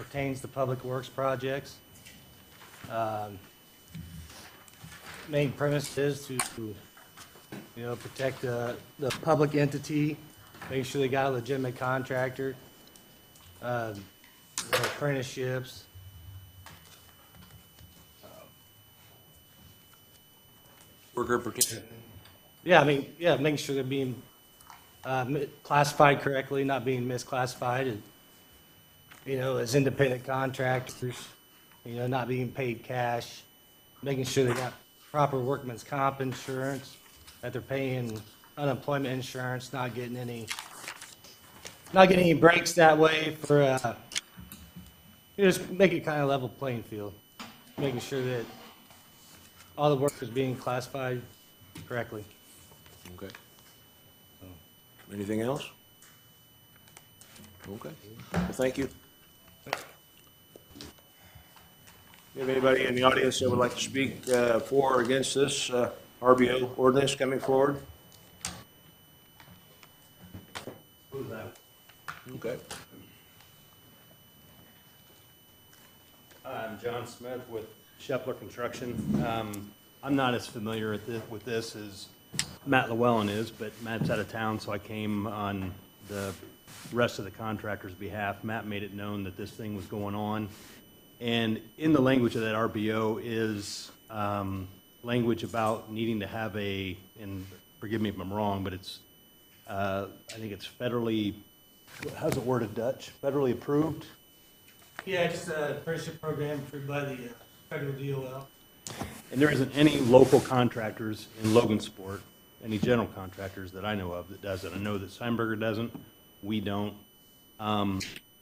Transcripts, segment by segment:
pertains to public works projects. Main premise is to, protect the public entity, make sure they got a legitimate contractor, apprenticeships. Worker protection. Making sure they're being classified correctly, not being misclassified, and, as independent contractors, not being paid cash, making sure they got proper workman's comp insurance, that they're paying unemployment insurance, not getting any breaks that way for, just make it kind of level playing field, making sure that all the work is being classified correctly. Okay. Anything else? Okay. Well, thank you. Do you have anybody in the audience that would like to speak for or against this RBO ordinance coming forward? Okay. I'm John Smith with Shepler Construction. I'm not as familiar with this as Matt Llewellyn is, but Matt's out of town, so I came on the rest of the contractor's behalf. Matt made it known that this thing was going on. And in the language of that RBO is language about needing to have and forgive me if I'm wrong, but it's, I think it's federally, how's it worded, Dutch? Federally approved? Yeah, it's an apprenticeship program approved by the federal DOL. And there isn't any local contractors in Logansport, any general contractors that I know of that does it. I know that Steinberger doesn't. We don't.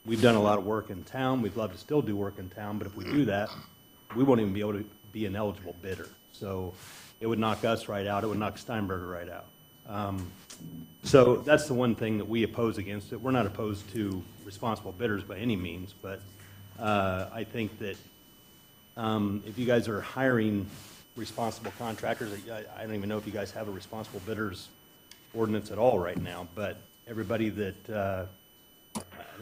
We've done a lot of work in town. We'd love to still do work in town, but if we do that, we won't even be able to be an eligible bidder. So it would knock us right out. It would knock Steinberger right out. So that's the one thing that we oppose against it. We're not opposed to responsible bidders by any means, but I think that if you guys are hiring responsible contractors, I don't even know if you guys have a responsible bidders ordinance at all right now, but everybody that,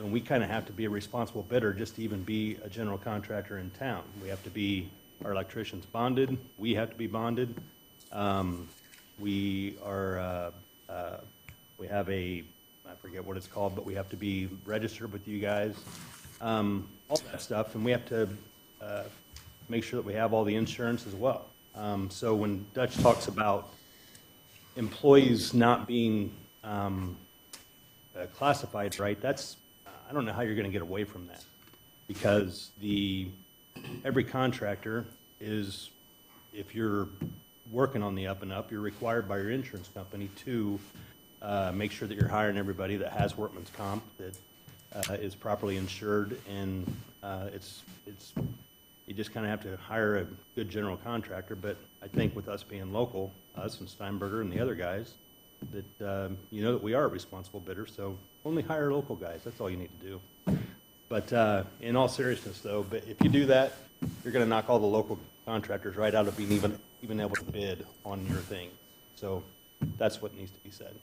we kind of have to be a responsible bidder just to even be a general contractor in town. We have to be, our electricians bonded, we have to be bonded. We are, we have I forget what it's called, but we have to be registered with you guys, all that stuff, and we have to make sure that we have all the insurance as well. So when Dutch talks about employees not being classified right, that's, I don't know how you're going to get away from that, because every contractor is, if you're working on the up and up, you're required by your insurance company to make sure that you're hiring everybody that has workman's comp, that is properly insured, and you just kind of have to hire a good general contractor. But I think with us being local, us and Steinberger and the other guys, that that we are a responsible bidder, so only hire local guys. That's all you need to do. But in all seriousness, though, but if you do that, you're going to knock all the local contractors right out of being even able to bid on your thing. So that's what needs to be said.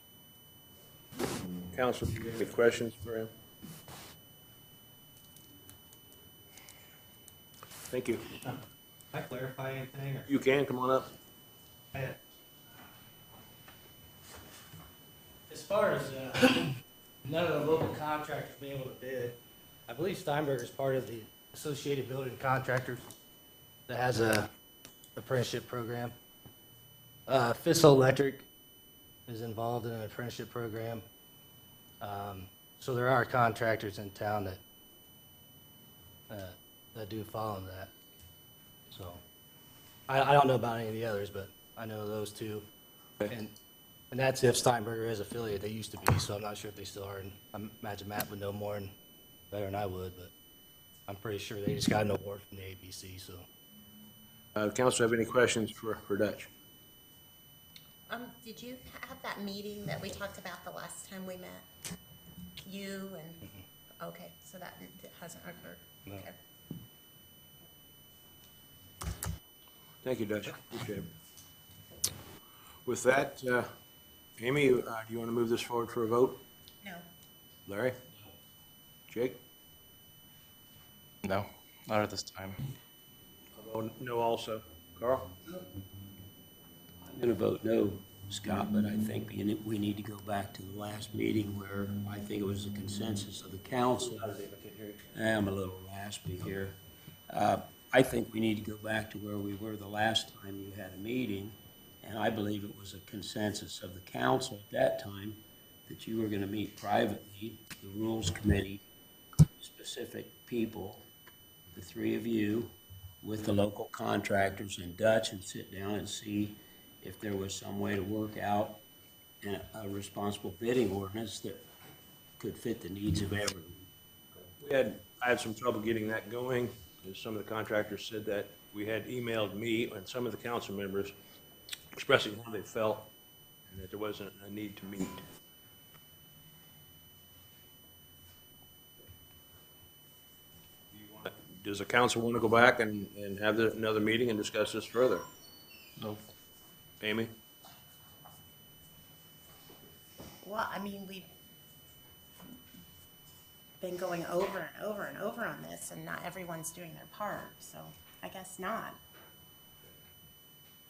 Council, do you have any questions for him? Thank you. Can I clarify anything? You can, come on up. As far as none of the local contractors being able to bid, I believe Steinberger is part of the Associated Building Contractors that has a apprenticeship program. Fissel Electric is involved in an apprenticeship program. So there are contractors in town that do follow that. So I don't know about any of the others, but I know those two. Okay. And that's if Steinberger is affiliated. They used to be, so I'm not sure if they still are. And I imagine Matt would know more and better than I would, but I'm pretty sure they just got an award from the ABC. So, Council, have any questions for Dutch? Did you have that meeting that we talked about the last time we met? You and, okay, so that hasn't occurred? No. Okay. Thank you, Dutch. Appreciate it. With that, Amy, do you want to move this forward for a vote? No. Larry? Jake? No, not at this time. I'll vote no also. Carl? I'm going to vote no, Scott, but I think we need to go back to the last meeting where I think it was the consensus of the council. I'm a little raspy here. I think we need to go back to where we were the last time you had a meeting, and I believe it was a consensus of the council at that time that you were going to meet privately, the Rules Committee, specific people, the three of you, with the local contractors and Dutch, and sit down and see if there was some way to work out a responsible bidding ordinance that could fit the needs of everyone. I had some trouble getting that going, because some of the contractors said that we had emailed me and some of the council members expressing how they felt, and that there wasn't a need to meet. Does the council want to go back and have another meeting and discuss this further? No. Amy? Well, I mean, we've been going over and over and over on this, and not everyone's doing their part, so I guess not.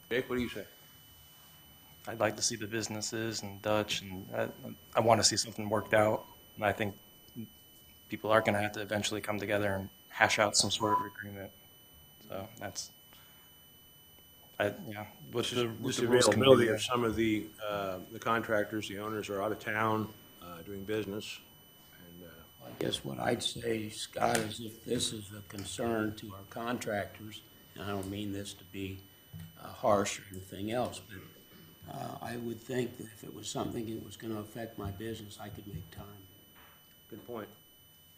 Jake, what do you say? I'd like to see the businesses and Dutch, and I want to see something worked out. And I think people are going to have to eventually come together and hash out some sort of agreement. So that's, yeah. With the This rules availability committee, of some of the contractors, the owners are out of town, doing business, and, I guess what I'd say, Scott, is if this is a concern to our contractors, and I don't mean this to be harsh or anything else, but I would think that if it was something that was going to affect my business, I could make time. good point,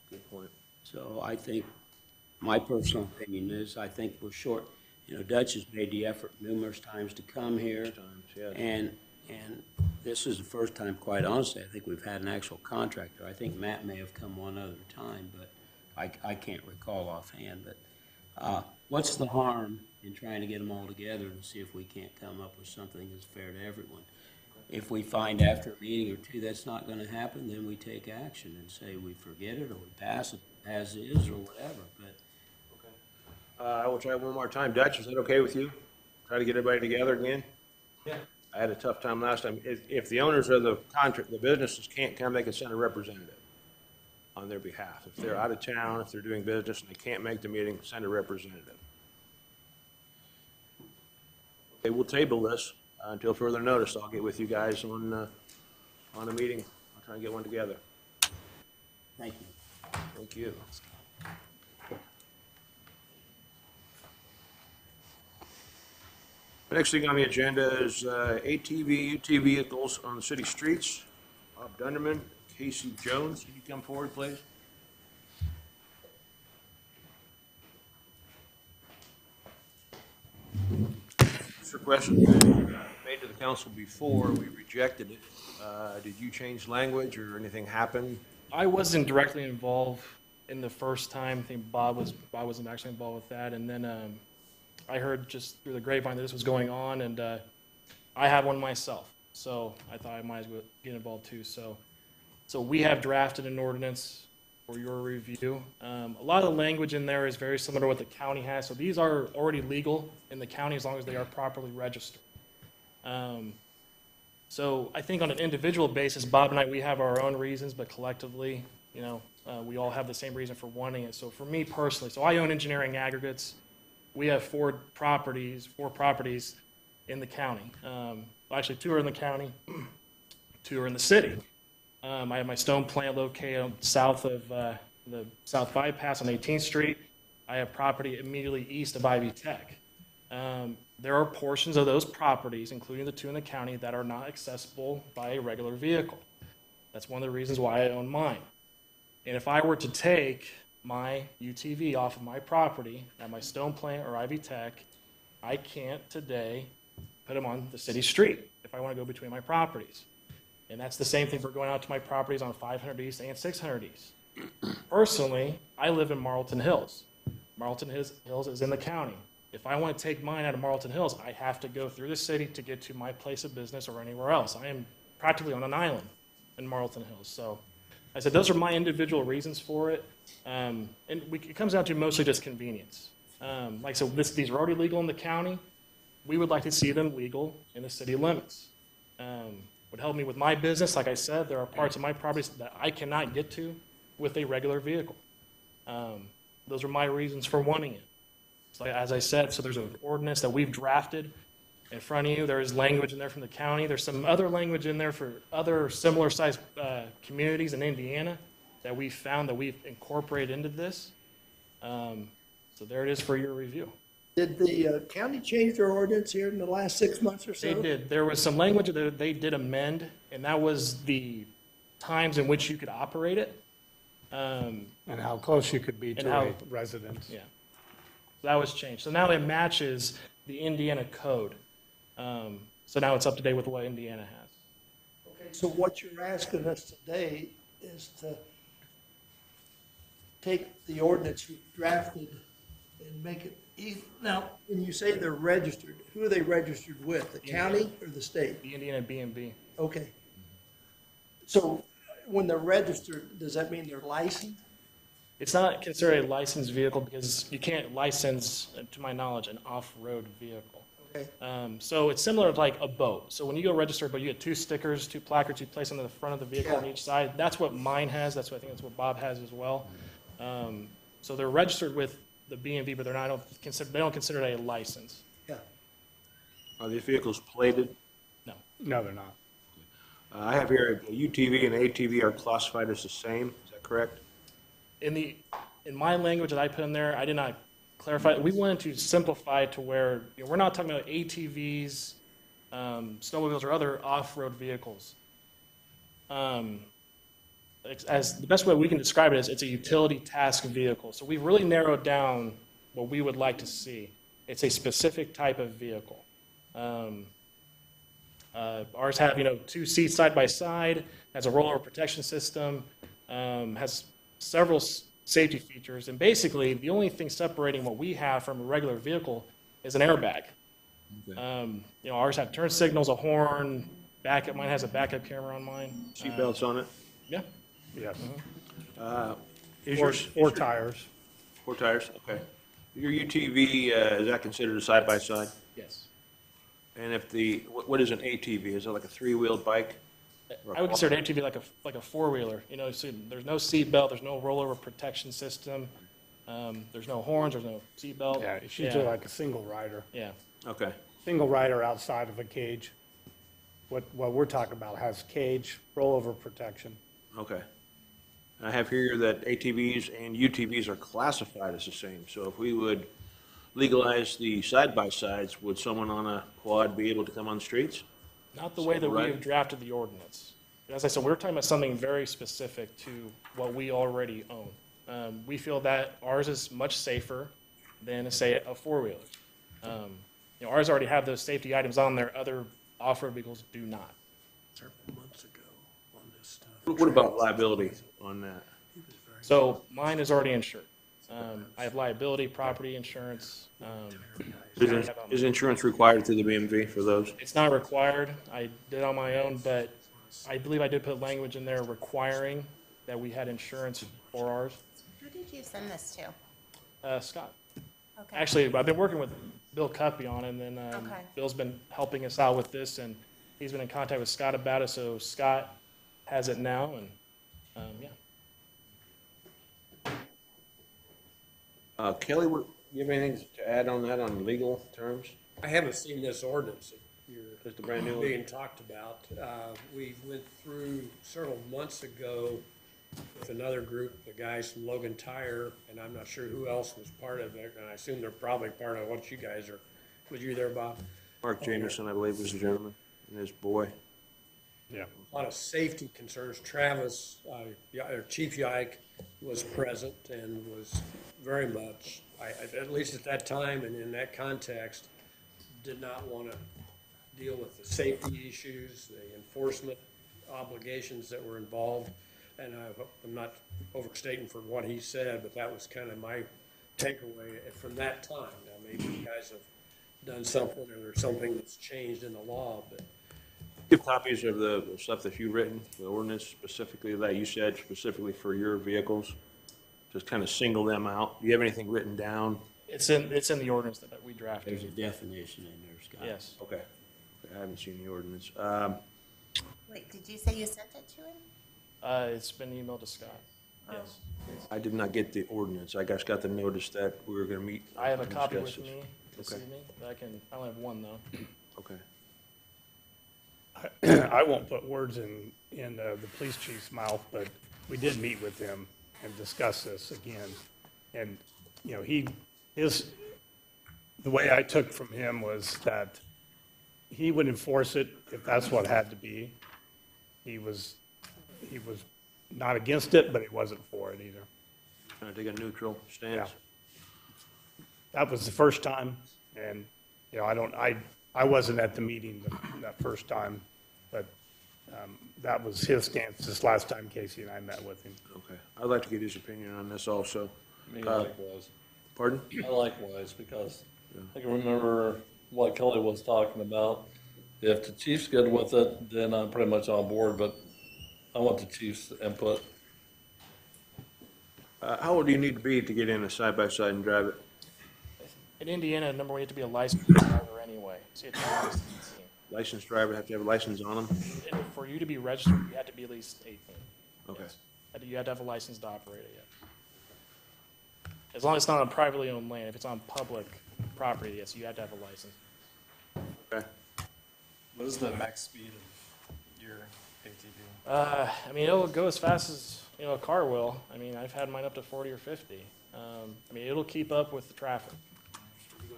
good point. So I think, my personal opinion is, I think we're short. You know, Dutch has made the effort numerous times to come here. Times, yes. And this is the first time, quite honestly, I think we've had an actual contractor. I think Matt may have come one other time, but I can't recall offhand. But what's the harm in trying to get them all together and see if we can't come up with something that's fair to everyone? If we find after a meeting or two that's not going to happen, then we take action and say we forget it or we pass it as is or whatever. But I will try one more time. Dutch, is that okay with you? Try to get everybody together again? Yeah. I had a tough time last time. If the owners of the contract, the businesses can't come, they can send a representative on their behalf. If they're out of town, if they're doing business and they can't make the meeting, send a representative. Okay, we'll table this until further notice. I'll get with you guys on a meeting. I'll try and get one together. thank you. Thank you. The next thing on the agenda is ATV, UTV vehicles on the city streets. Bob Dunderman, Casey Jones, can you come forward, please? Sir, question made to the council before, we rejected it. Did you change language or anything happen? I wasn't directly involved in the first time. I think Bob wasn't actually involved with that. And then I heard just through the grapevine that this was going on, and I had one myself. So I thought I might as well get involved too. So we have drafted an ordinance for your review. A lot of the language in there is very similar to what the county has. So these are already legal in the county as long as they are properly registered. So I think on an individual basis, Bob and I, we have our own reasons, but collectively, you know, we all have the same reason for wanting it. So for me personally, so I own Engineering Aggregates. We have four properties in the county. Actually, 2 are in the county, 2 are in the city. I have my stone plant located south of the South Bypass on 18th Street. I have property immediately east of Ivy Tech. There are portions of those properties, including the 2 in the county, that are not accessible by a regular vehicle. That's one of the reasons why I own mine. And if I were to take my UTV off of my property at my stone plant or Ivy Tech, I can't today put them on the city street if I want to go between my properties. And that's the same thing for going out to my properties on 500 East and 600 East. Personally, I live in Marlton Hills. Marlton Hills is in the county. If I want to take mine out of Marlton Hills, I have to go through the city to get to my place of business or anywhere else. I am practically on an island in Marlton Hills. So I said, those are my individual reasons for it. It comes down to mostly just convenience. Like I said, these are already legal in the county. We would like to see them legal in the city limits. Would help me with my business. Like I said, there are parts of my properties that I cannot get to with a regular vehicle. Those are my reasons for wanting it. So as I said, so there's an ordinance that we've drafted in front of you. There is language in there from the county. There's some other language in there for other similar sized communities in Indiana that we found that we've incorporated into this. So there it is for your review. Did the county change their ordinance here in the last 6 months or so? They did. There was some language that they did amend, and that was the times in which you could operate it. And how close you could be And to how- a residence. Yeah. That was changed. So now it matches the Indiana code. So now it's up to date with what Indiana has. Okay, so what you're asking us today is to take the ordinance you drafted and make it easy. Now, when you say they're registered, who are they registered with, the county or the state? The Indiana B&B. Okay. So when they're registered, does that mean they're licensed? It's not considered a licensed vehicle because you can't license, to my knowledge, an off-road vehicle. Okay. So it's similar to like a boat. So when you go register a boat, you get 2 stickers, 2 placards you place on the front of the vehicle on Yeah. each side. That's what mine has. I think that's what Bob has as well. So they're registered with the B&B, but they don't consider it a license. Yeah. Are these vehicles plated? No, they're not. I have here a UTV and ATV are classified as the same, is that correct? In my language that I put in there, I did not clarify. We wanted to simplify it to where we're not talking about ATVs, snowmobiles, or other off-road vehicles. As the best way we can describe it is it's a utility task vehicle. So we've really narrowed down what we would like to see. It's a specific type of vehicle. Ours have 2 seats side by side, has a rollover protection system, has several safety features, and basically the only thing separating what we have from a regular vehicle is an airbag. Ours have turn signals, a horn, backup. Mine has a backup camera on mine. Seatbelts on it? Yeah. Yes. Is Or, yours- or is your- tires. 4 tires, okay. Your UTV, is that considered a side-by-side? Yes. And if what is an ATV? Is it like a 3-wheeled bike? I would consider an ATV like a 4-wheeler. So there's no seat belt, there's no rollover protection system, there's no horns, there's no seat belt. Yeah, it's usually like a single rider. Yeah. Okay, Single rider outside of a cage. What we're talking about has cage, rollover protection. okay. I have here that ATVs and UTVs are classified as the same. So if we would legalize the side-by-sides, would someone on a quad be able to come on the streets? Not the way that we Right. have drafted the ordinance. As I said, we're talking about something very specific to what we already own. We feel that ours is much safer than, say, a 4-wheeler. Ours already have those safety items on there, other off-road vehicles do not. Several months ago on this stuff. What about liability on that? So mine is already insured. I have liability, property insurance. Is insurance required through the BMV for those? It's not required. I did on my own, but I believe I did put language in there requiring that we had insurance for ours. Who did you send this to? Scott. Okay. Actually, I've been working with Bill Cuppy on it, and then Okay. Bill's been helping us out with this, and he's been in contact with Scott about it, so Scott has it now, and, yeah. Kelly, you have anything to add on that on legal terms? I haven't seen this ordinance that Just a brand new you're one? being talked about. We went through several months ago with another group, the guys from Logan Tire, and I'm not sure who else was part of it, and I assume they're probably part of what you guys are. Was you there, Bob? Mark Jamerson, I believe, was the gentleman, and his boy. Yeah. A lot of safety concerns. Travis, Chief Yike was present and was very much, at least at that time and in that context, did not want to deal with the safety issues, the enforcement obligations that were involved. And I'm not overstating for what he said, but that was kind of my takeaway from that time. Now, maybe you guys have done something or there's something that's changed in the law, but Give copies of the stuff that you've written, the ordinance specifically that you said specifically for your vehicles. Just kind of single them out. Do you have anything written down? It's in the ordinance that we drafted. There's a definition in there, Scott. Yes. Okay. I haven't seen the ordinance. Wait, did you say you sent it to him? It's been emailed to Scott. Yes. I did not get the ordinance. I just got the notice that we were going to meet. I have a and copy discuss with this. me this Okay. evening. I only have one though. Okay. I won't put words in the police chief's mouth, but we did meet with him and discuss this again. And, you know, the way I took from him was that he would enforce it if that's what had to be. He was not against it, but he wasn't for it either. Trying to take a neutral stance. That was the first time, and, you know, I wasn't at the meeting that first time, but that was his stance this last time Casey and I met with him. Okay. I'd like to get his opinion on this also. Me likewise. Pardon? I likewise, because I can remember what Kelly was talking about. If the chief's good with it, then I'm pretty much on board, but I want the chief's input. How old do you need to be to get in a side-by-side and drive it? In Indiana, number one, you have to be a licensed driver anyway. So you have to be at least 18. Licensed driver, have to have a license on them? And for you to be registered, you have to be at least 18. Okay. Yes. You have to have a license to operate it, yeah. As long as it's not on privately owned land. If it's on public property, yes, you have to have a license. Okay. What is the max speed of your ATV? I mean, it'll go as fast as, you know, a car will. I mean, I've had mine up to 40 or 50. I mean, it'll keep up with the traffic.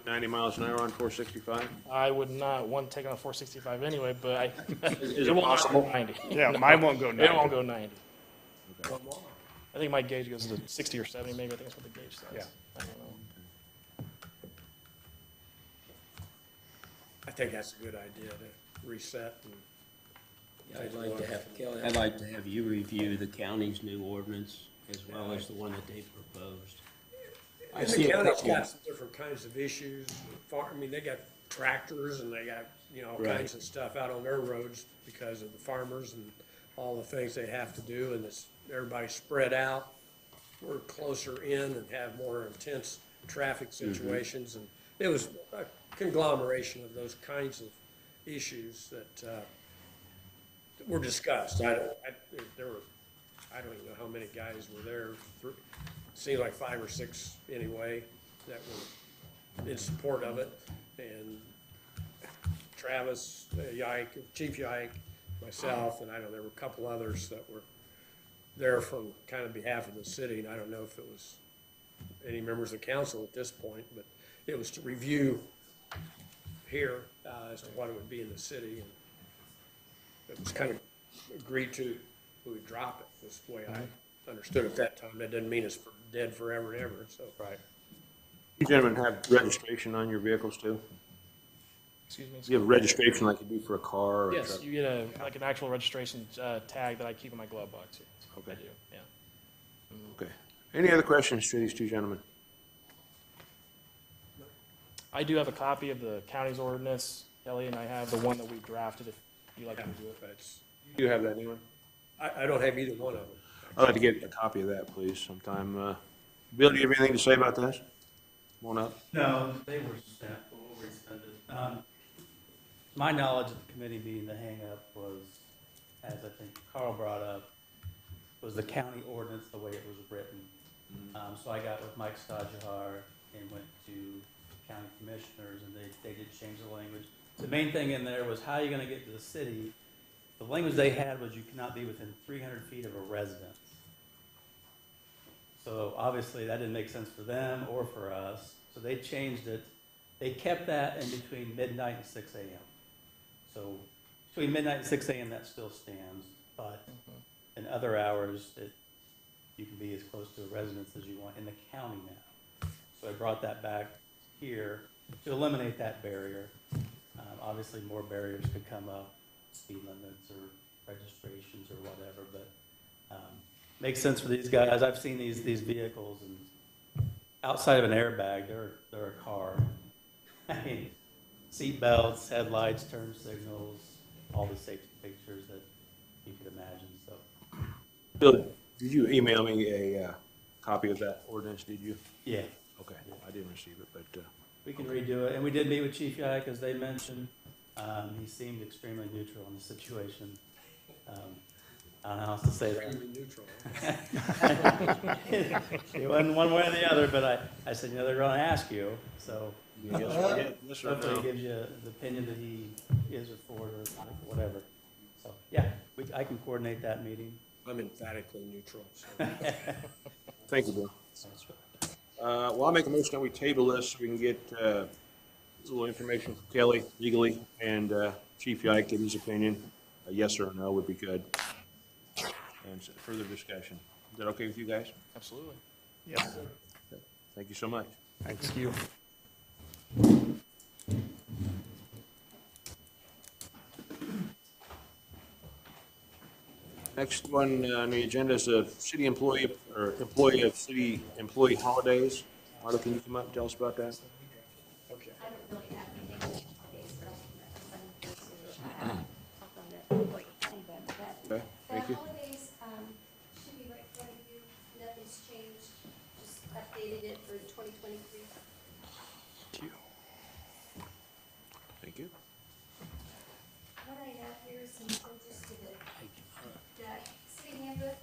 90 miles an hour on 465? I would not want to take on a 465 anyway, but Is it it won't go possible? 90. Yeah, mine won't go 90. It won't go 90. Okay. I think my gauge goes to 60 or 70, maybe. I think that's what the gauge says. Yeah. I don't know. I think that's a good idea to reset and. I'd like to have, Kelly, I'd like to have you review the county's new ordinance as well as the one that they proposed. I And see the a county's couple. got some different kinds of issues. I mean, they got tractors and they got, you know, all Right. kinds of stuff out on their roads because of the farmers and all the things they have to do, and it's, everybody's spread out. We're closer in and have more intense traffic situations, and it was a conglomeration of those kinds of issues that were discussed. There were, I don't even know how many guys were there. Seemed like 5 or 6 anyway that were in support of it. And Travis, Yike, Chief Yike, myself, and I know there were a couple others that were there from kind of behalf of the city. And I don't know if it was any members of council at this point, but it was to review here as to what it would be in the city. And it was kind of agreed to, we would drop it, was the way I understood it at that time. That doesn't mean it's dead forever and ever, so. Right. You gentlemen have registration on your vehicles too? Excuse me? Do you have registration like you do for a car or a Yes, truck? you get like an actual registration tag that I keep in my glove box. Yes, Okay. I do, yeah. Okay. Any other questions to these two gentlemen? I do have a copy of the county's ordinance, Kelly, and I have the one that we drafted, if you'd like me to do it. That's, Do you have that, anyone? I don't have either one of them. I'd like to get a copy of that, please, sometime. Bill, do you have anything to say about this? Come on up. No, they were sent, overextended. My knowledge of the committee meeting, the hang-up was, as I think Carl brought up, was the county ordinance, the way it was written. So I got with Mike Stajahar and went to county commissioners, and they did change the language. The main thing in there was how are you gonna get to the city? The language they had was you cannot be within 300 feet of a residence. So obviously, that didn't make sense for them or for us, so they changed it. They kept that in between midnight and 6 a.m. So between midnight and 6 a.m., that still stands, but in other hours, you can be as close to a residence as you want in the county now. So I brought that back here to eliminate that barrier. Obviously, more barriers could come up, speed limits or registrations or whatever, but makes sense for these guys. I've seen these vehicles, and outside of an airbag, they're a car. I mean, seat belts, headlights, turn signals, all the safety pictures that you could imagine, so. Bill, did you email me a copy of that ordinance, did you? Yeah, Okay, I didn't receive it, but, we can redo it, and we did meet with Chief Yike, as they mentioned. He seemed extremely neutral in the situation. I don't know how else to say that. Extremely neutral. It wasn't one way or the other, but I said, they're gonna ask you, so yes, yes or hopefully no? he gives you the opinion that he is or for it or whatever. So, yeah, I can coordinate that meeting. I'm emphatically neutral, so. Thank you, Bill. Well, I'll make a motion that we table this so we can get a little information from Kelly legally and Chief Yike, give his opinion. A yes or a no would be good. And further discussion. Is that okay with you guys? Absolutely. Yes, Thank you so much. thanks you. Next one on the agenda is a city employee or employee of city employee holidays. Marla, can you come up and tell us about that? Okay. Okay, thank you. The holidays, should be right in front of you, nothing's changed, just updated it for 2023. Thank you. What I have here is some changes to the city handbook.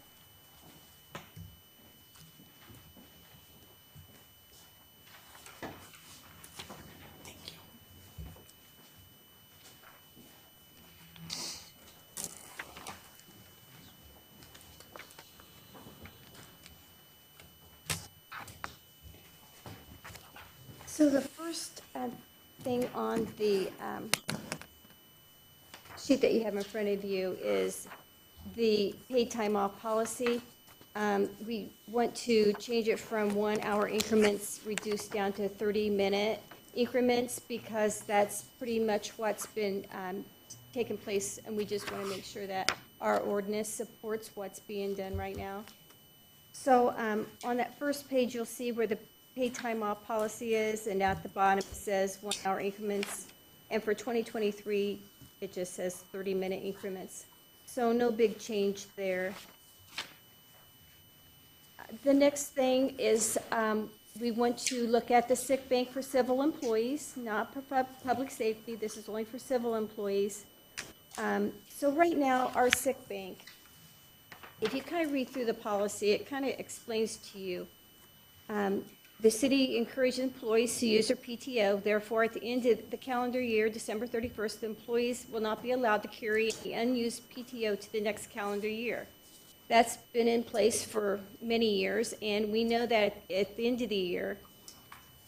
So the first thing on the sheet that you have in front of you is the paid time off policy. We want to change it from 1 hour increments reduced down to 30-minute increments because that's pretty much what's been taking place, and we just want to make sure that our ordinance supports what's being done right now. So on that first page, you'll see where the paid time off policy is, and at the bottom it says 1 hour increments. And for 2023, it just says 30-minute increments. So no big change there. The next thing is we want to look at the sick bank for civil employees, not for public safety. This is only for civil employees. So right now, our sick bank, if you kind of read through the policy, it kind of explains to you the city encourages employees to use their PTO. Therefore, at the end of the calendar year, December 31st, the employees will not be allowed to carry the unused PTO to the next calendar year. That's been in place for many years, and we know that at the end of the year,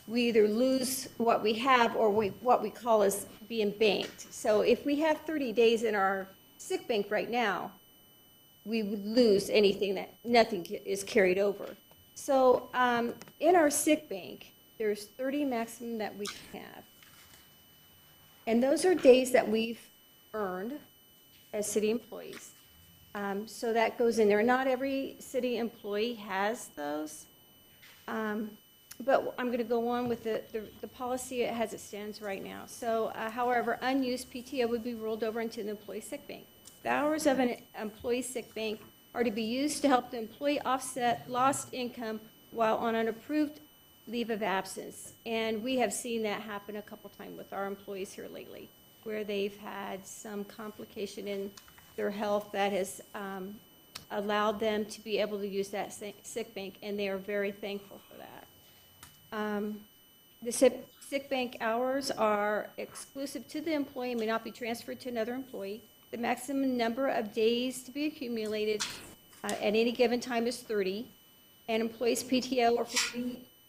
we either lose what we have or what we call as being banked. So if we have 30 days in our sick bank right now, we would lose anything that nothing is carried over. So in our sick bank, there's 30 maximum that we can have. And those are days that we've earned as city employees. So that goes in there. Not every city employee has those. But I'm going to go on with the policy as it stands right now. So however, unused PTO would be rolled over into the employee sick bank. The hours of an employee sick bank are to be used to help the employee offset lost income while on an approved leave of absence. And we have seen that happen a couple times with our employees here lately, where they've had some complication in their health that has allowed them to be able to use that sick bank, and they are very thankful for that. The sick bank hours are exclusive to the employee and may not be transferred to another employee. The maximum number of days to be accumulated at any given time is 30. And employees' PTO or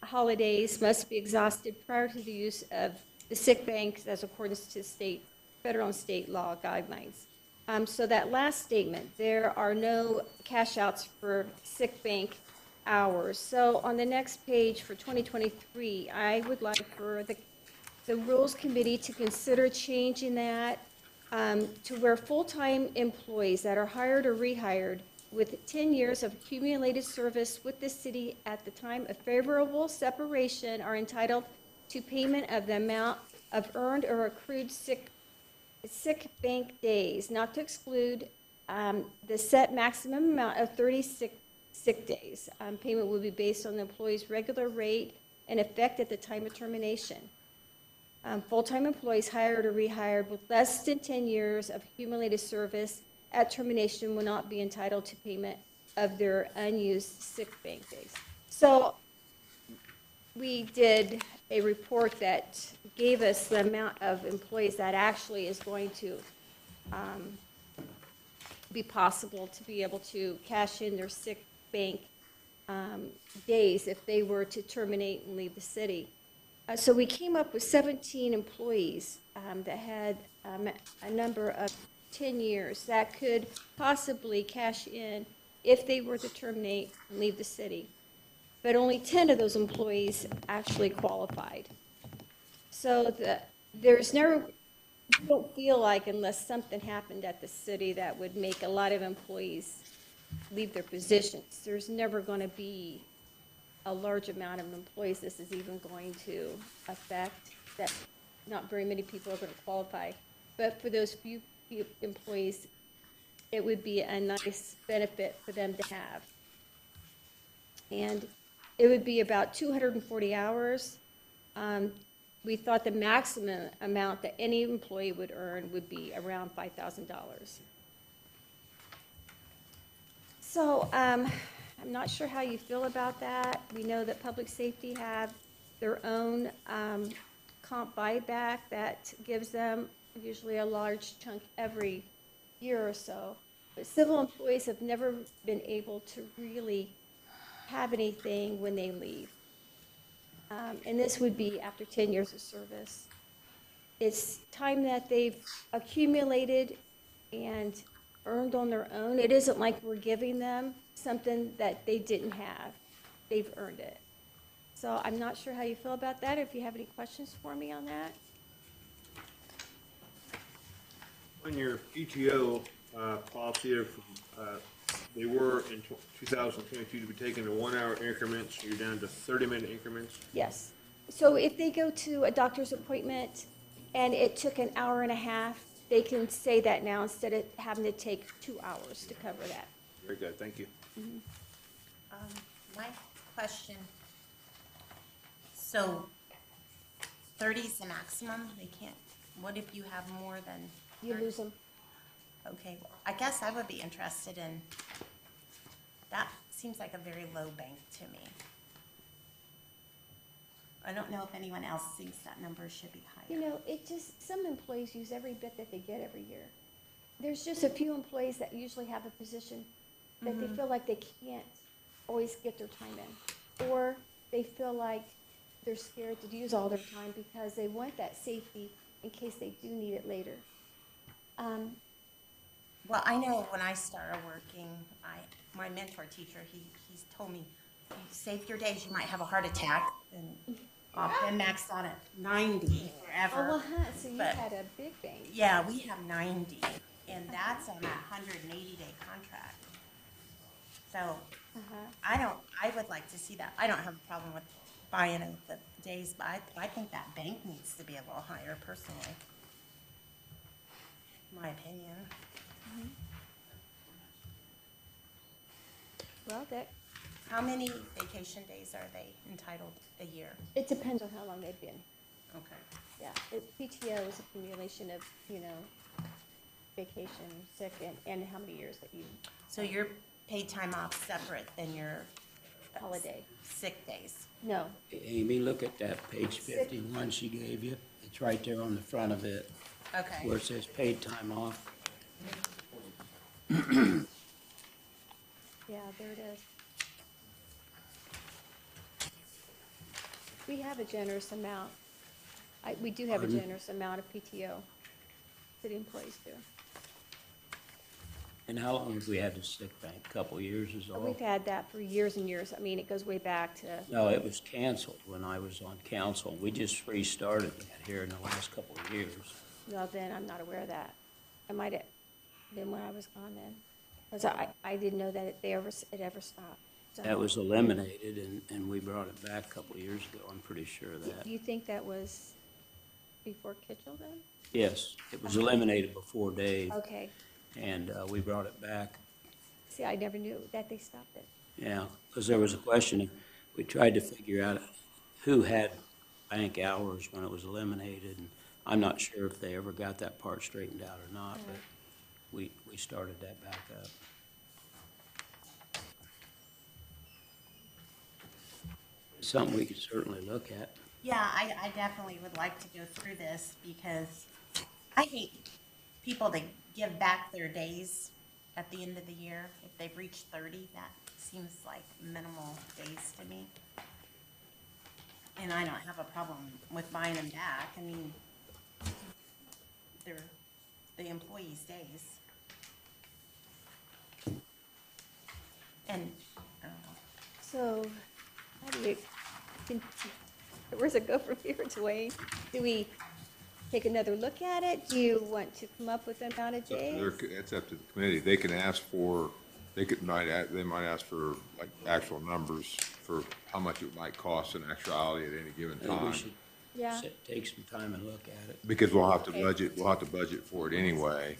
holidays must be exhausted prior to the use of the sick bank as accordance to federal and state law guidelines. So that last statement, there are no cash outs for sick bank hours. So on the next page for 2023, I would like for the Rules Committee to consider changing that to where full-time employees that are hired or rehired with 10 years of accumulated service with the city at the time of favorable separation are entitled to payment of the amount of earned or accrued sick sick bank days, not to exclude the set maximum amount of 30 sick days. Payment will be based on the employee's regular rate and effect at the time of termination. Full-time employees hired or rehired with less than 10 years of accumulated service at termination will not be entitled to payment of their unused sick bank days. So we did a report that gave us the amount of employees that actually is going to be possible to be able to cash in their sick bank days if they were to terminate and leave the city. So we came up with 17 employees that had a number of 10 years that could possibly cash in if they were to terminate and leave the city. But only 10 of those employees actually qualified. So there's never, I don't feel like unless something happened at the city that would make a lot of employees leave their positions, there's never going to be a large amount of employees this is even going to affect, that not very many people are going to qualify. But for those few employees, it would be a nice benefit for them to have. And it would be about 240 hours. We thought the maximum amount that any employee would earn would be around $5,000. So I'm not sure how you feel about that. We know that public safety have their own comp buyback that gives them usually a large chunk every year or so. But civil employees have never been able to really have anything when they leave. And this would be after 10 years of service. It's time that they've accumulated and earned on their own. It isn't like we're giving them something that they didn't have. They've earned it. So I'm not sure how you feel about that, if you have any questions for me on that. On your PTO policy, they were in 2022 to be taken in 1 hour increments. You're down to 30-minute increments. Yes. So if they go to a doctor's appointment and it took an hour and a half, they can say that now instead of having to take 2 hours to cover that. Very good, thank you. My question, so 30 is the maximum? They can't, what if you have more than? You lose them. Okay, well, I guess I would be interested in, that seems like a very low bank to me. I don't know if anyone else thinks that number should be higher. You know, it just, some employees use every bit that they get every year. There's just a few employees that usually have a position that they feel like they can't always get their time in. Or they feel like they're scared to use all their time because they want that safety in case they do need it later. Well, I know when I started working, my mentor teacher, he's told me, you save your days, you might have a heart attack, and I've been maxed out at 90 forever. Oh, well, so you But- had a big bank. Yeah, we have 90, and that's on a 180-day contract. So, I would like to see that. I don't have a problem with buying out the days, but I think that bank needs to be a little higher personally. My opinion. Well, How many vacation days are they entitled a year? it depends on how long they've been. Okay. Yeah, PTO is a accumulation of, you know, vacation, sick, and how many years that you, So your paid time off separate than your holiday. sick days? No, Amy, look at that page 51 she gave you. It's right there on the front of it, Okay. where it says paid time off. yeah, there it is. We have a generous amount. We do have a Pardon? generous amount of PTO. City employees do. And how long have we had the sick bank? Couple years is all? We've had that for years and years. I mean, it goes way back to, No, it was canceled when I was on council. We just restarted that here in the last couple of years. well, then I'm not aware of that. I might have been when I was gone then. Because I didn't know that it ever stopped. So- That was eliminated and we brought it back a couple of years ago. I'm pretty sure of that. Do you think that was before Kitchell then? Yes, it was eliminated before Dave, Okay. and we brought it back. See, I never knew that they stopped it. Yeah, because there was a question, we tried to figure out who had bank hours when it was eliminated, and I'm not sure if they ever got that part straightened out or not, but we started that back up. Something we could certainly look at. Yeah, I definitely would like to go through this because I hate people to give back their days at the end of the year. If they've reached 30, that seems like minimal days to me. And I don't have a problem with buying them back. I mean, they're the employees' days. And, I don't know. So, how do you, where's it go from here, Dwayne? Do we take another look at it? Do you want to come up with an amount of days? It's up to the committee. They can ask for, they might ask for like actual numbers for how much it might cost in actuality at any given Maybe we time. should Yeah. take some time and look at it. Because we'll have to budget for it anyway.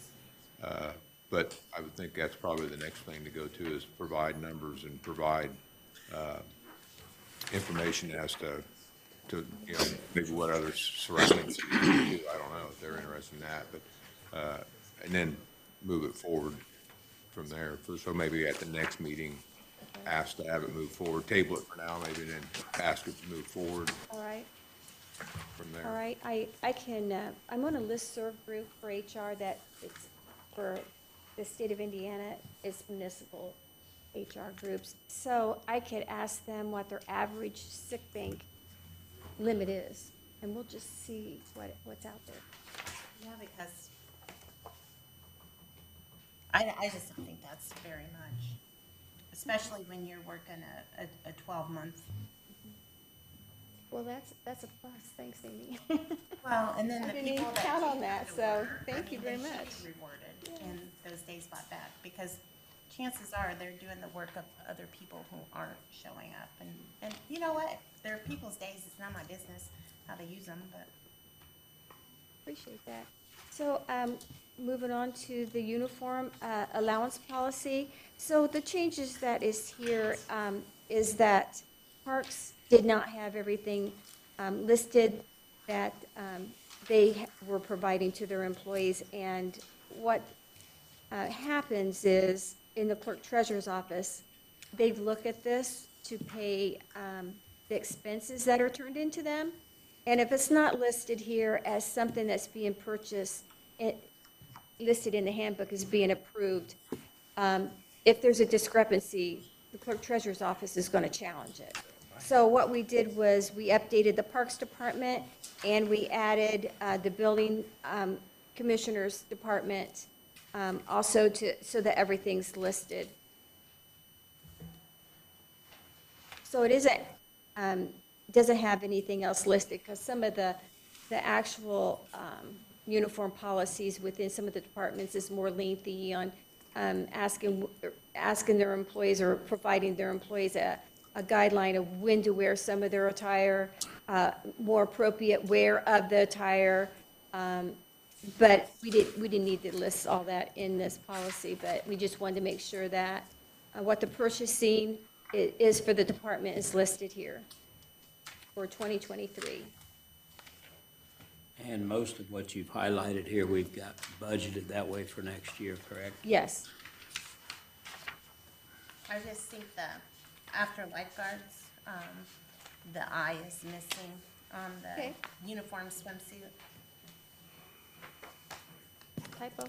But I would think that's probably the next thing to go to is provide numbers and provide, information as to, you know, maybe what other surrounding cities do. I don't know if they're interested in that, but, and then move it forward from there. So maybe at the next meeting, ask to have it move forward, table it for now, maybe then ask it to move forward All right. from there. All right, I can, I'm on a listserv group for HR that it's for the state of Indiana, it's municipal HR groups. So I could ask them what their average sick bank limit is, and we'll just see what's out there. Yeah, because I just don't think that's very much, especially when you're working a 12-month. Well, that's a plus, thanks, Amy. Well, and then I the didn't even people that count on do that, have to so work, thank you I very mean, they much. should be rewarded and those days bought back, because chances are they're doing the work of other people who aren't showing up. And you know what? They're people's days. It's not my business how they use them, but. Appreciate that. So, moving on to the uniform allowance policy. So the changes that is here is that Parks did not have everything listed that they were providing to their employees. And what happens is, in the clerk treasurer's office, they look at this to pay the expenses that are turned into them. And if it's not listed here as something that's being purchased, listed in the handbook as being approved, if there's a discrepancy, the clerk treasurer's office is going to challenge it. So what we did was we updated the Parks Department and we added the Building Commissioner's Department also so that everything's listed. So it isn't, doesn't have anything else listed, because some of the actual uniform policies within some of the departments is more lengthy on asking their employees or providing their employees a guideline of when to wear some of their attire, more appropriate wear of the attire. But we didn't need to list all that in this policy, but we just wanted to make sure that what the purchasing is for the department is listed here for 2023. And most of what you've highlighted here, we've got budgeted that way for next year, correct? Yes. I just think that after lifeguards, the I is missing on the Okay. uniform swimsuit. Typo.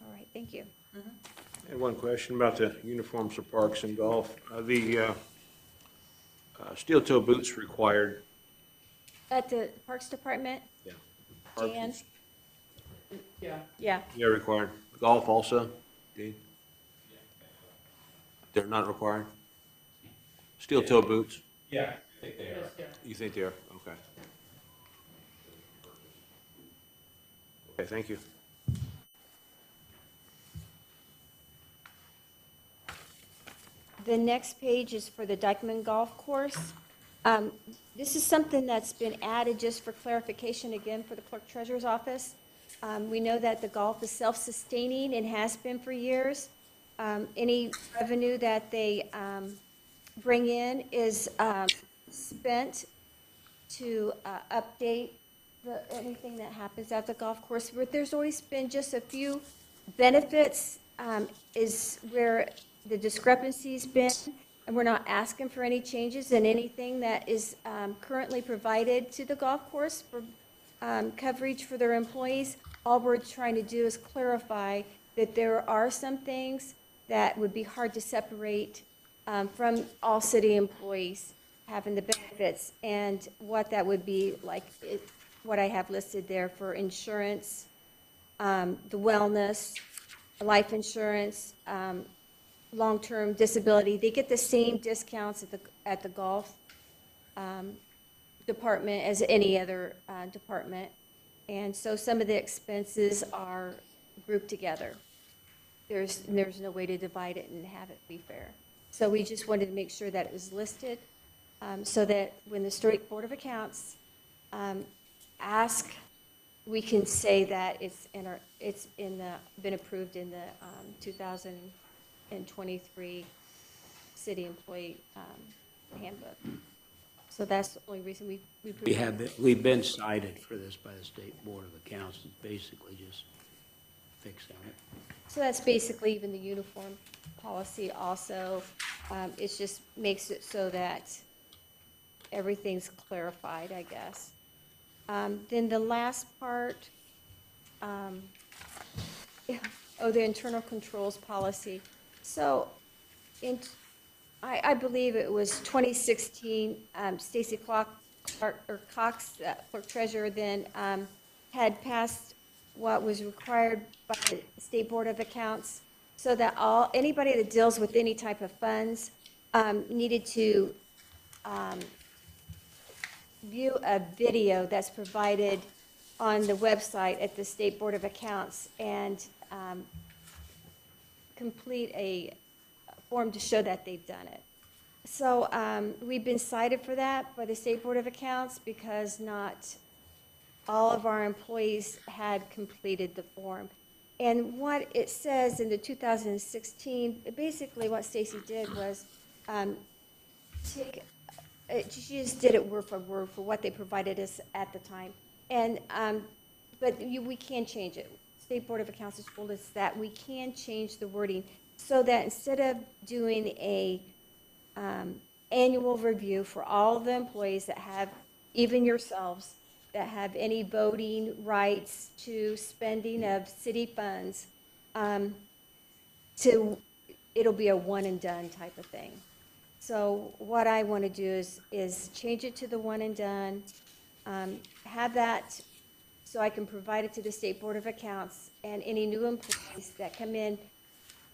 All right, thank you. I had one question about the uniforms for parks and golf. The steel toe boots required. At the Parks Department, Yeah. Jan? Yeah. Yeah, Yeah, required. Golf also, Dean? They're not required? Steel toe boots? Yeah, I think they are. You think they are? Okay. Okay, thank you. The next page is for the Dykeman Golf Course. This is something that's been added just for clarification again for the clerk treasurer's office. We know that the golf is self-sustaining and has been for years. Any revenue that they bring in is spent to update anything that happens at the golf course. But there's always been just a few benefits is where the discrepancy's been, and we're not asking for any changes in anything that is currently provided to the golf course for coverage for their employees. All we're trying to do is clarify that there are some things that would be hard to separate from all city employees having the benefits, and what that would be like, what I have listed there for insurance, the wellness, life insurance, long-term disability. They get the same discounts at the golf department as any other department. And so some of the expenses are grouped together. There's no way to divide it and have it be fair. So we just wanted to make sure that it was listed so that when the State Board of Accounts ask, we can say that been approved in the 2023 city employee handbook. So that's the only reason we We've been cited for this by the State Board of Accounts, it's basically just fixing it. So that's basically even the uniform policy also. It just makes it so that everything's clarified, I guess. Then the last part, the internal controls policy. So I believe it was 2016, Stacy Cox, clerk treasurer, then had passed what was required by the State Board of Accounts, so that anybody that deals with any type of funds needed to view a video that's provided on the website at the State Board of Accounts and complete a form to show that they've done it. So we've been cited for that by the State Board of Accounts because not all of our employees had completed the form. And what it says in the 2016, basically what Stacy did was she just did it word for word for what they provided us at the time. And but we can change it. State Board of Accounts has told us that we can change the wording so that instead of doing a annual review for all of the employees that have, even yourselves, that have any voting rights to spending of city funds, it'll be a one and done type of thing. So what I want to do is change it to the one and done, have that so I can provide it to the State Board of Accounts, and any new employees that come in,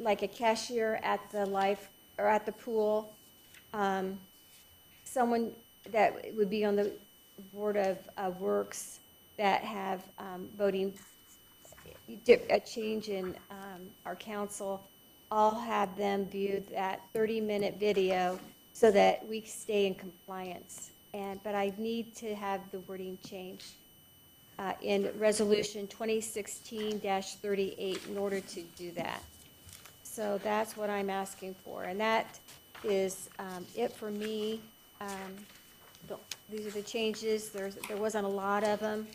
like a cashier at the at the pool, someone that would be on the Board of Works that have voting, a change in our council, I'll have them view that 30-minute video so that we stay in compliance. But I need to have the wording changed in Resolution 2016-38 in order to do that. So that's what I'm asking for, and that is it for me. These are the changes. There wasn't a lot of them.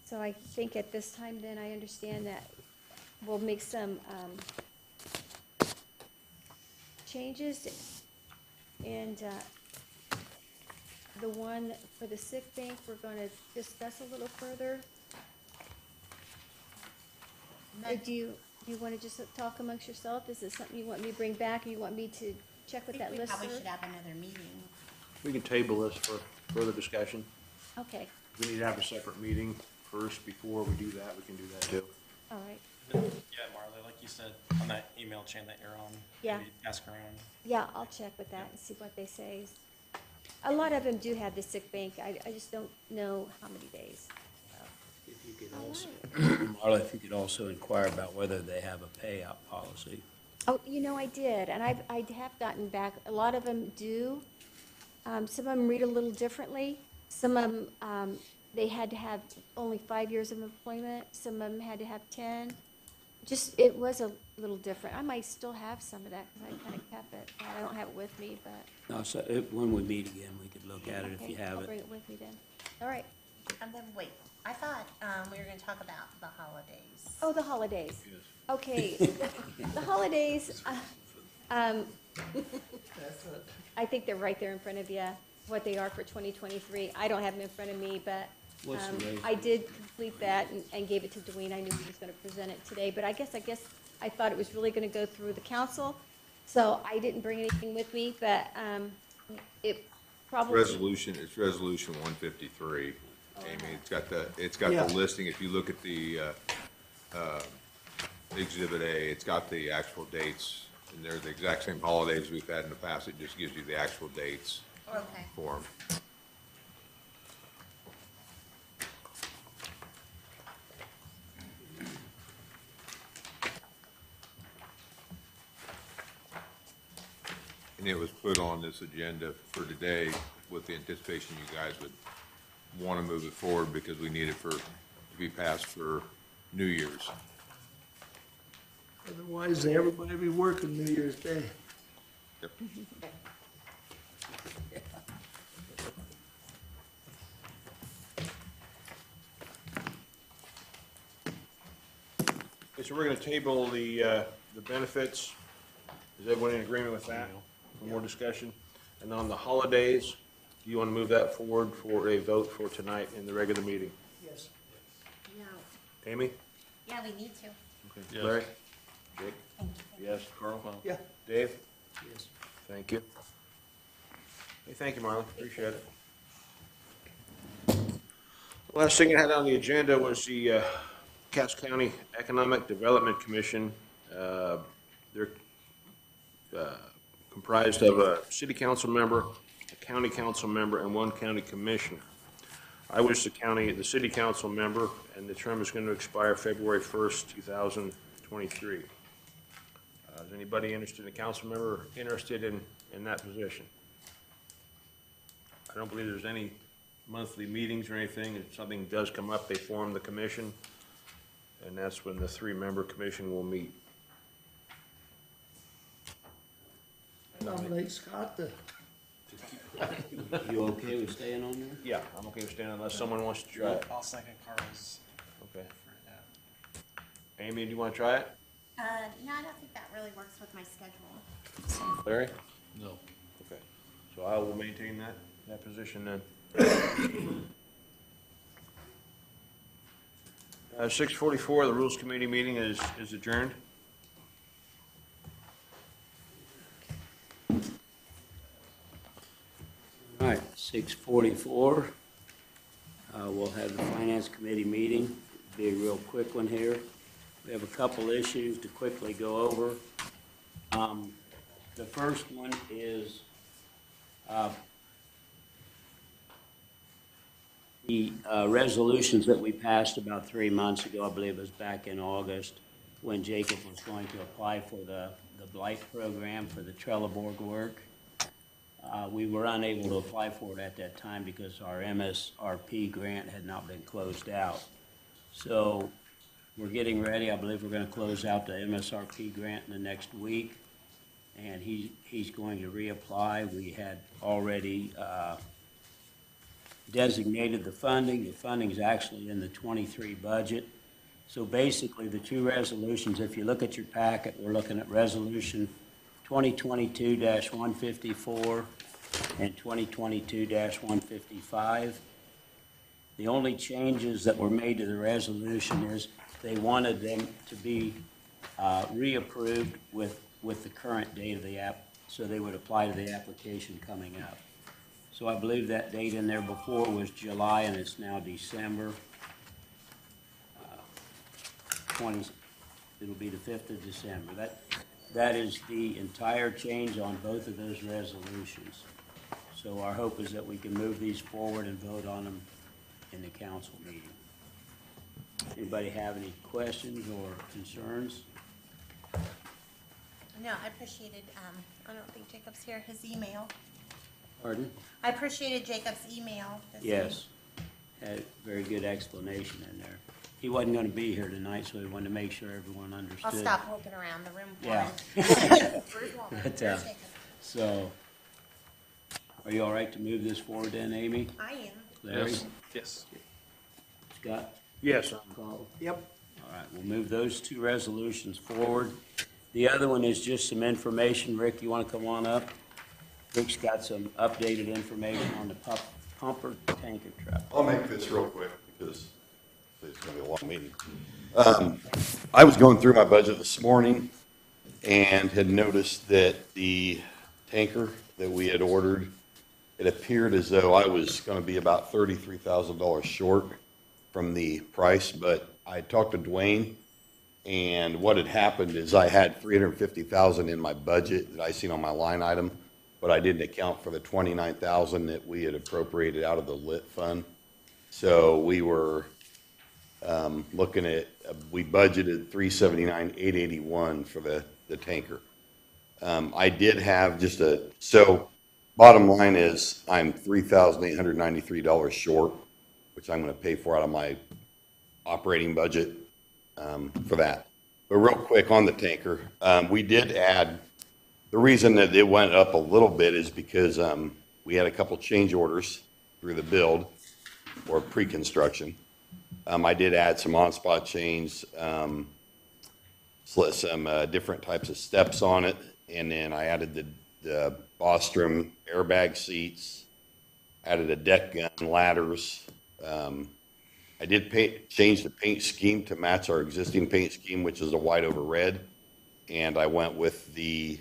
So I think at this time, then, I understand that we'll make some changes. And the one for the sick bank, we're going to discuss a little further. Do you want to just talk amongst yourself? Is it something you want me to bring back, or you want me to check with that We list? probably should have another meeting. We can table this for further discussion. Okay, We need to have a separate meeting first before we do that. We can do that too. all right. Yeah, Marley, like you said, on that email chain that you're on, Yeah. maybe ask around. Yeah, I'll check with that and see what they say. A lot of them do have the sick bank. I just don't know how many days. So. If You could also, Marla, if you could also inquire about whether they have a payout policy. Oh, I did, and I have gotten back, a lot of them do. Some of them read a little differently. Some of them, they had to have only 5 years of employment. Some of them had to have 10. Just, it was a little different. I might still have some of that because I kind of kept it. I don't have it with me, but. No, so when we meet again, we could look at it if Okay, you have I'll it. bring it with me then. All right. And then, wait, I thought, we were gonna talk about the holidays. Oh, the holidays. Okay, the holidays, I think they're right there in front of you, what they are for 2023. I don't have them in front of me, but What's the rate? I did complete that and gave it to Dwayne. I knew he was going to present it today, but I guess I thought it was really going to go through the council, so I didn't bring anything with me, but it probably. It's resolution 153. Amy, it's got Yeah. the listing. If you look at the Exhibit A, it's got the actual dates, and they're the exact same holidays we've had in the past. It just gives you the actual dates Okay. for them. And it was put on this agenda for today with the anticipation you guys would want to move it forward because we need it to be passed for New Year's. Otherwise, everybody be working New Year's Day. Yep. Okay, so we're gonna table the benefits. Is everyone in agreement with that? For more discussion? And on the holidays, do you want to move that forward for a vote for tonight in the regular meeting? Yes. No, Amy? yeah, we need to. Okay. Yes. Larry? Jake? Thank you. Yes. Carl? Yeah. Dave? Yes. Thank you. Hey, thank you, Marlon. Appreciate it. Last thing I had on the agenda was the Cass County Economic Development Commission. They're comprised of a city council member, a county council member, and one county commissioner. I was the city council member, and the term is going to expire February 1st, 2023. Is anybody interested in a council member interested in that position? I don't believe there's any monthly meetings or anything. If something does come up, they form the commission, and that's when the three-member commission will meet. Nominate Scott to. You okay with staying on there? Yeah, I'm okay with staying unless someone wants to try it. I'll second Carl's. Okay. Amy, do you want to try it? No, I don't think that really works with my schedule. Larry? No. Okay. So I will maintain that position then. 6:44, the Rules Committee meeting is adjourned. All right, 6:44. We'll have the Finance Committee meeting. Be a real quick one here. We have a couple issues to quickly go over. The first one is the resolutions that we passed about 3 months ago, I believe it was back in August, when Jacob was going to apply for the Blight program for the Trelleborg work. We were unable to apply for it at that time because our MSRP grant had not been closed out. So we're getting ready. I believe we're going to close out the MSRP grant in the next week, and he's going to reapply. We had already designated the funding. The funding is actually in the 23 budget. So basically, the two resolutions, if you look at your packet, we're looking at Resolution 2022-154 and 2022-155. The only changes that were made to the resolution is they wanted them to be reapproved with the current date of the app, so they would apply to the application coming up. So I believe that date in there before was July, and it's now December 20, it'll be the 5th of December. That is the entire change on both of those resolutions. So our hope is that we can move these forward and vote on them in the council meeting. Anybody have any questions or concerns? No, I appreciated, I don't think Jacob's here, his email. Pardon? I appreciated Jacob's email. this week. Yes, had a very good explanation in there. He wasn't gonna be here tonight, so he wanted to make sure everyone understood. I'll stop looking around the room for Yeah. him. Where's Walter? But, Where's Jacob? So, are you all right to move this forward then, Amy? I am. Larry? Yes. Scott? Yes. Carl? Yep. All right, we'll move those two resolutions forward. The other one is just some information. Rick, you want to come on up? Rick's got some updated information on the pumper tanker truck. I'll make this real quick because it's going to be a long meeting. I was going through my budget this morning and had noticed that the tanker that we had ordered, it appeared as though I was going to be about $33,000 short from the price, but I talked to Dwayne, and what had happened is I had $350,000 in my budget that I seen on my line item, but I didn't account for the $29,000 that we had appropriated out of the lit fund. So we were looking at, we budgeted $379,881 for the tanker. I did have just so bottom line is I'm $3,893 short, which I'm going to pay for out of my operating budget for that. But real quick on the tanker, we did add, the reason that it went up a little bit is because we had a couple change orders through the build or pre-construction. I did add some on-spot chains, some different types of steps on it, and then I added the Bostrom airbag seats, added a deck gun, ladders. I did change the paint scheme to match our existing paint scheme, which is a white over red, and I went with the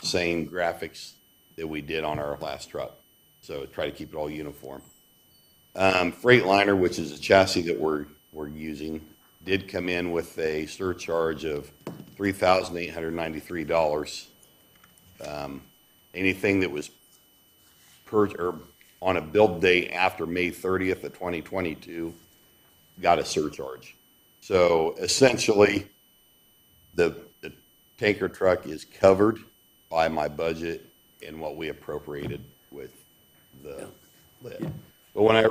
same graphics that we did on our last truck. So try to keep it all uniform. Freightliner, which is a chassis that we're using, did come in with a surcharge of $3,893. Anything that was on a build date after May 30th of 2022 got a surcharge. So essentially, the tanker truck is covered by my budget and what we appropriated with the lid. But when I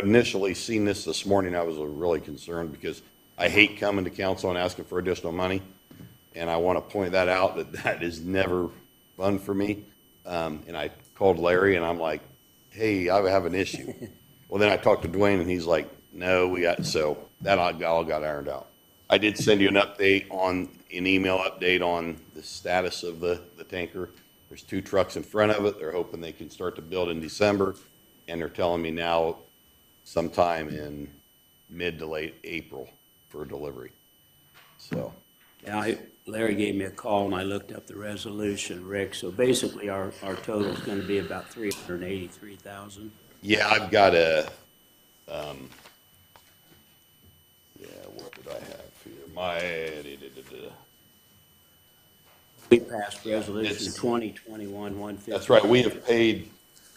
initially seen this morning, I was really concerned because I hate coming to council and asking for additional money. And I want to point that out, that is never fun for me. And I called Larry and I'm like, hey, I have an issue. Well, then I talked to Dwayne and he's like, no, so that all got ironed out. I did send you an email update on the status of the tanker. There's 2 trucks in front of it. They're hoping they can start to build in December. And they're telling me now sometime in mid to late April for delivery. So. Yeah, Larry gave me a call and I looked up the resolution, Rick. So basically our total is going to be about $383,000. Yeah, I've got what did I have here? We passed resolution 2021-150. That's right. We have paid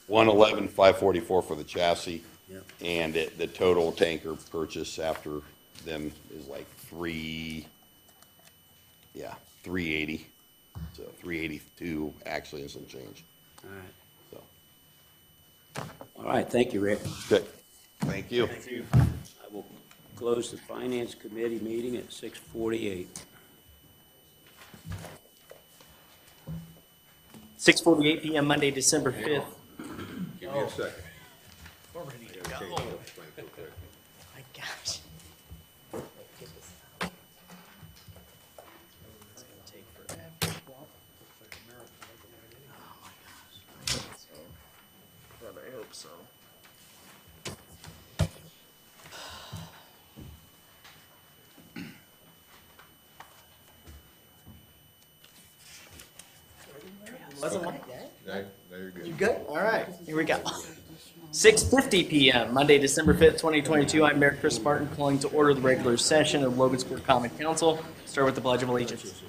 $111,544 for the chassis. Yep. And the total tanker purchase after them is like $380. So 382 actually and some change. All right. So. All right, thank you, Rick. Good. Thank you. Thank you. I will close the Finance Committee meeting at 6:48. 6:48 PM, Monday, December 5th. Give me a second. We're ready to go. My gosh. It's gonna take forever. Oh my gosh. But I hope so. Wasn't like that. No, you're good. You good? All right, here we go. 6:50 PM, Monday, December 5th, 2022. I'm Mayor Chris Martin, calling to order the regular session of Logansport Common Council. Start with the Pledge of Allegiance.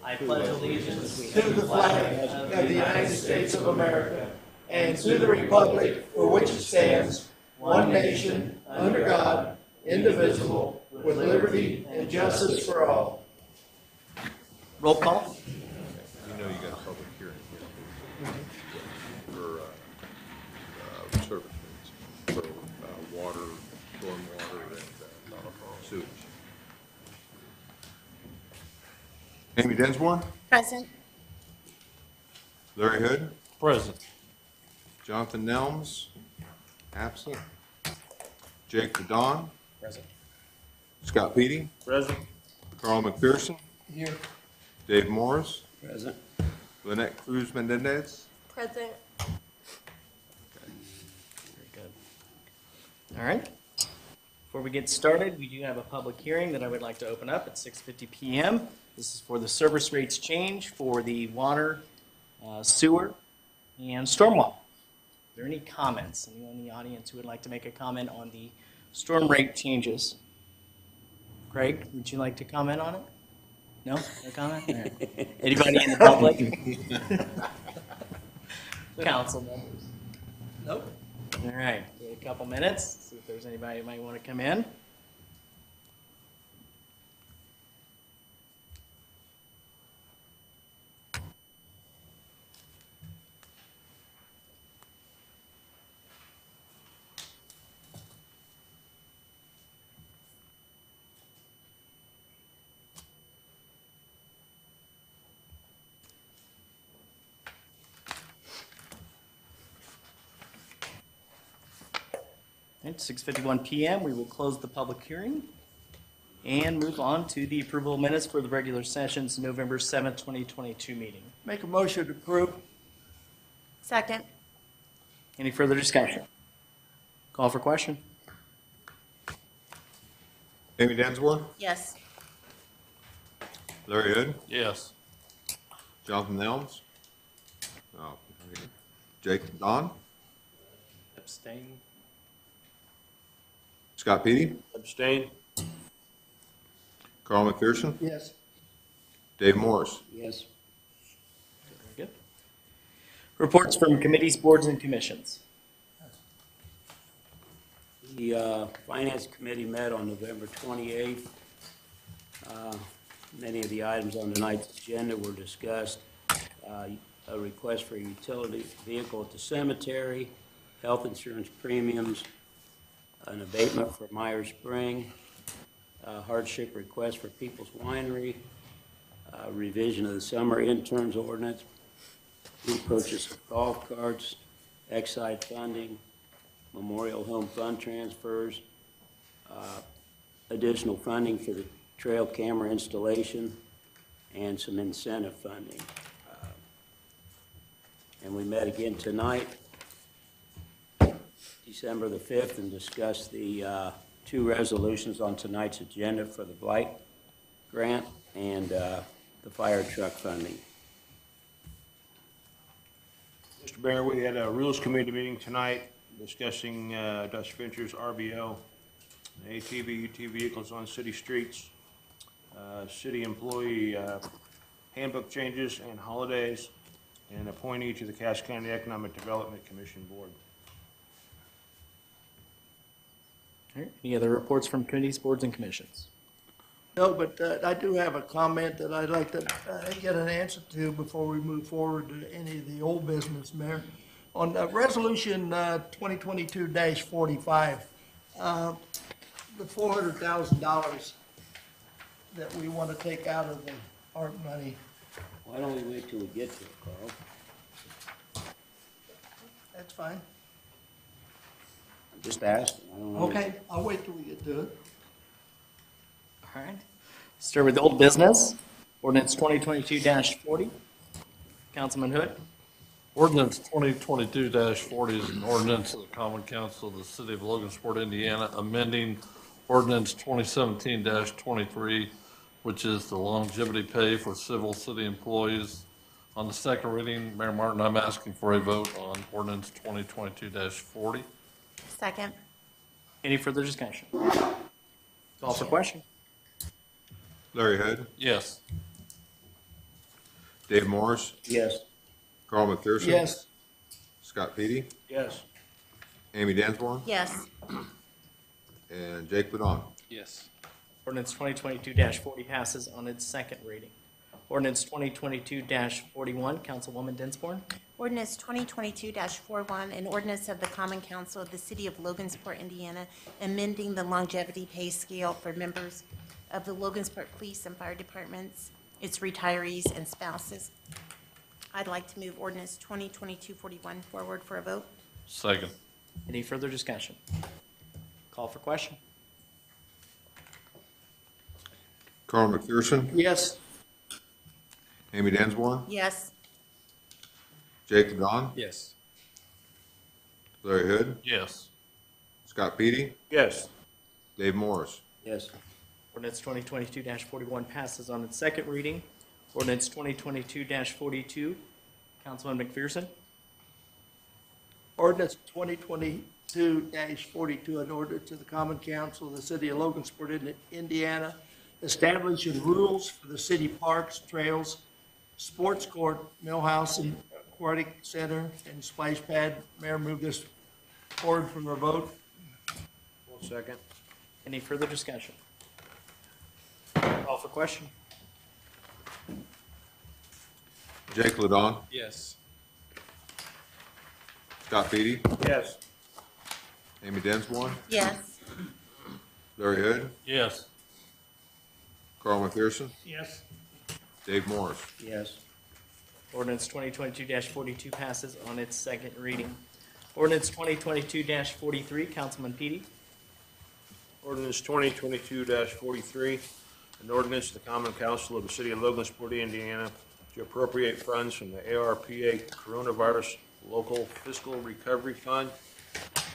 I pledge allegiance To the flag of the United States of America and to the republic for which it stands, one nation, under God, indivisible, with liberty and justice for all. Roll call. You know you got a public hearing for, service rates, for, water, stormwater, and, sewage. Amy Densmore, Present. Larry Hood, Present. Jonathan Nelms, absent. Jake Don, Present. Scott Petey, Present. Carl McPherson, Here. Dave Morris, Present. Lynette Cruz Mendez. Present. Very good. All right. Before we get started, we do have a public hearing that I would like to open up at 6:50 PM. This is for the service rates change for the water, sewer, and stormwater. Are there any comments? Anyone in the audience who would like to make a comment on the storm rate changes? Craig, would you like to comment on it? No? No comment? All right. Anybody in the public? Council members? Nope. All right, wait a couple minutes, see if there's anybody who might want to come in. At 6:51 PM, we will close the public hearing and move on to the approval of minutes for the regular session's November 7th, 2022 meeting. Make a motion to approve. Second. Any further discussion? Call for question? Amy Densmore, Yes. Larry Hood, Yes. Jonathan Nelms. Oh, Jake Don, Abstain. Scott Petey, Abstain. Carl McPherson, Yes. Dave Morris. Yes. Very good. Reports from committees, boards, and commissions. The Finance Committee met on November 28th. Many of the items on tonight's agenda were discussed. A request for a utility vehicle at the cemetery, health insurance premiums, an abatement for Myers Spring, a hardship request for People's Winery, a revision of the summer interns ordinance, repurchase of golf carts, excise funding, memorial home fund transfers, additional funding for the trail camera installation, and some incentive funding. And we met again tonight, December the 5th, and discussed the two resolutions on tonight's agenda for the blight grant and the fire truck funding. Mr. Mayor, we had a Rules Committee meeting tonight discussing Dutch Ventures, RVO, ATV, UT vehicles on city streets, city employee handbook changes and holidays, and appointee to the Cass County Economic Development Commission Board. All right, any other reports from committees, boards, and commissions? No, but I do have a comment that I'd like to get an answer to before we move forward to any of the old business, Mayor. On Resolution 2022-45, the $400,000 that we want to take out of the ARP money. Why don't we wait till we get to it, Carl? That's fine. I'm just asking, I don't know. Okay, I'll wait till we get to it. All right. Start with old business. Ordinance 2022-40. Councilman Hood. Ordinance 2022-40 is an ordinance of the Common Council of the City of Logansport, Indiana, amending Ordinance 2017-23, which is the longevity pay for civil city employees. On the second reading, Mayor Martin, I'm asking for a vote on Ordinance 2022-40. Second. Any further discussion? Call for question? Larry Hood, Yes. Dave Morris, Yes. Carl McPherson. Yes. Scott Petey, Yes. Amy Densmore, Yes. and Jake Ladon. Yes. Ordinance 2022-40 passes on its second reading. Ordinance 2022-41, Councilwoman Dinsmore. Ordinance 2022-41, an ordinance of the Common Council of the City of Logansport, Indiana, amending the longevity pay scale for members of the Logansport Police and Fire Departments, its retirees and spouses. I'd like to move ordinance 2022-41 forward for a vote. Second. Any further discussion? Call for question. Carl McPherson, Yes. Amy Dinsmore, Yes. Jake Ladon, Yes. Larry Hood, Yes. Scott Petey, Yes. Dave Morris. Yes. Ordinance 2022-41 passes on its second reading. Ordinance 2022-42, Councilman McPherson. Ordinance 2022-42, an ordinance to the Common Council of the City of Logansport, Indiana, establishing rules for the city parks, trails, sports court, mill house, and aquatic center, and splash pad. Mayor, move this forward for a vote. One second. Any further discussion? Call for question. Jake Ladon, Yes. Scott Petey, Yes. Amy Dinsmore, Yes. Larry Hood, Yes. Carl McPherson, Yes. Dave Morris. Yes. Ordinance 2022-42 passes on its second reading. Ordinance 2022-43, Councilman Petey. Ordinance 2022-43, an ordinance to the Common Council of the City of Logansport, Indiana, to appropriate funds from the ARPA Coronavirus Local Fiscal Recovery Fund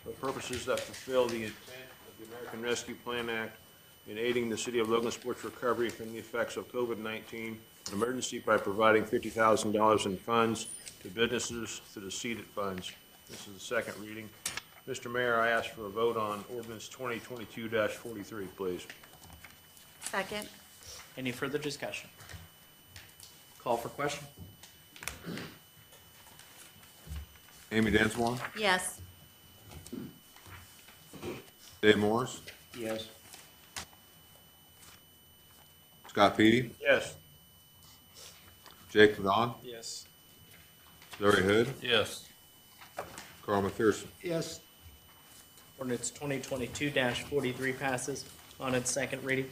for purposes that fulfill the intent of the American Rescue Plan Act in aiding the City of Logansport's recovery from the effects of COVID-19 emergency by providing $50,000 in funds to businesses through the seeded funds. This is the second reading. Mr. Mayor, I ask for a vote on ordinance 2022-43, please. Second. Any further discussion? Call for question. Amy Dinsmore, Yes. Dave Morris, Yes. Scott Petey, Yes. Jake Ladon, Yes. Larry Hood, Yes. Carl McPherson. Yes. Ordinance 2022-43 passes on its second reading.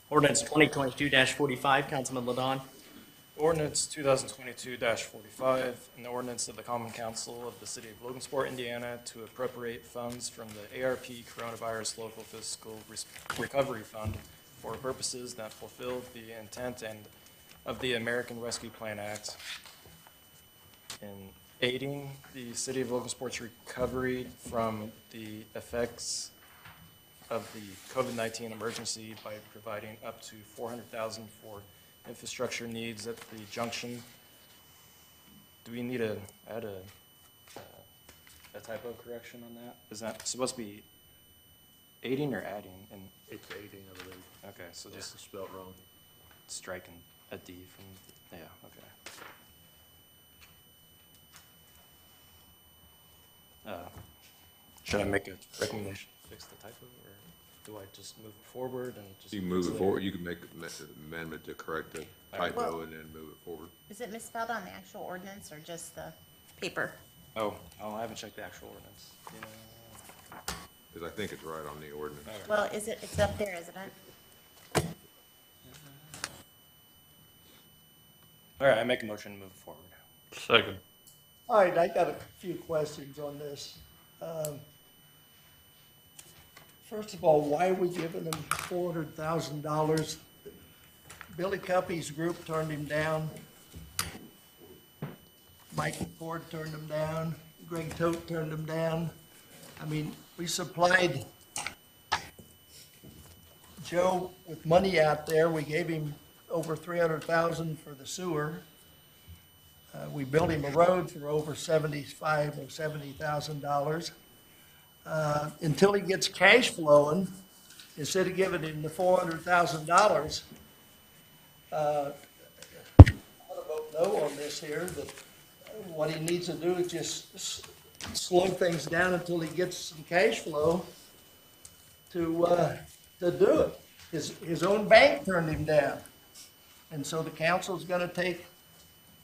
Ordinance 2022-45, Councilman Ladon. Ordinance 2022-45, an ordinance of the Common Council of the City of Logansport, Indiana, to appropriate funds from the ARP Coronavirus Local Fiscal Recovery Fund for purposes that fulfill the intent and of the American Rescue Plan Act in aiding the City of Logansport's recovery from the effects of the COVID-19 emergency by providing up to $400,000 for infrastructure needs at the junction. Do we need to add a typo correction on that? Is that supposed to be aiding or adding? And It's aiding, I believe. okay, so This just is spelled wrong. striking a D from, yeah, okay. Should I make a recommendation to fix the typo, or do I just move it forward and just? You can move it forward, you can make an amendment to correct the typo Well- and then move it forward. Is it misspelled on the actual ordinance or just the paper? Oh, I haven't checked the actual ordinance. Yeah. Because I think it's right on the ordinance. Well, it's up there, isn't it? All right, I make a motion to move forward. Second. All right, I got a few questions on this. First of all, why are we giving them $400,000? Billy Cuppy's group turned him down. Mike Ford turned him down. Greg Tote turned him down. I mean, we supplied Joe with money out there. We gave him over $300,000 for the sewer. We built him a road for over $75,000 or $70,000. Until he gets cash flowing, instead of giving him the $400,000, I want to vote no on this here, that what he needs to do is just slow things down until he gets some cash flow. to do it. His own bank turned him down. And so the council's gonna take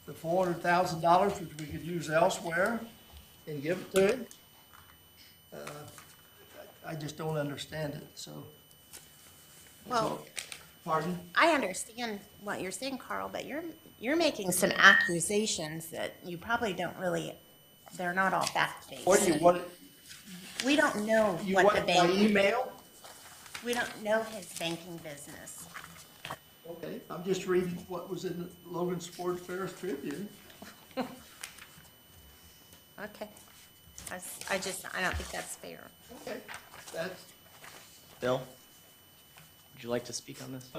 the $400,000, which we could use elsewhere, and give it to him. I just don't understand it, so. Well, Pardon? I understand what you're saying, Carl, but you're making some accusations that you probably don't really, they're not all fact-based. What do you want? We don't know You what want the it by bank, email? we don't know his banking business. Okay, I'm just reading what was in the Logan Sport Affairs Tribune. Okay. I don't think that's fair. Okay, that's, Bill, would you like to speak on this?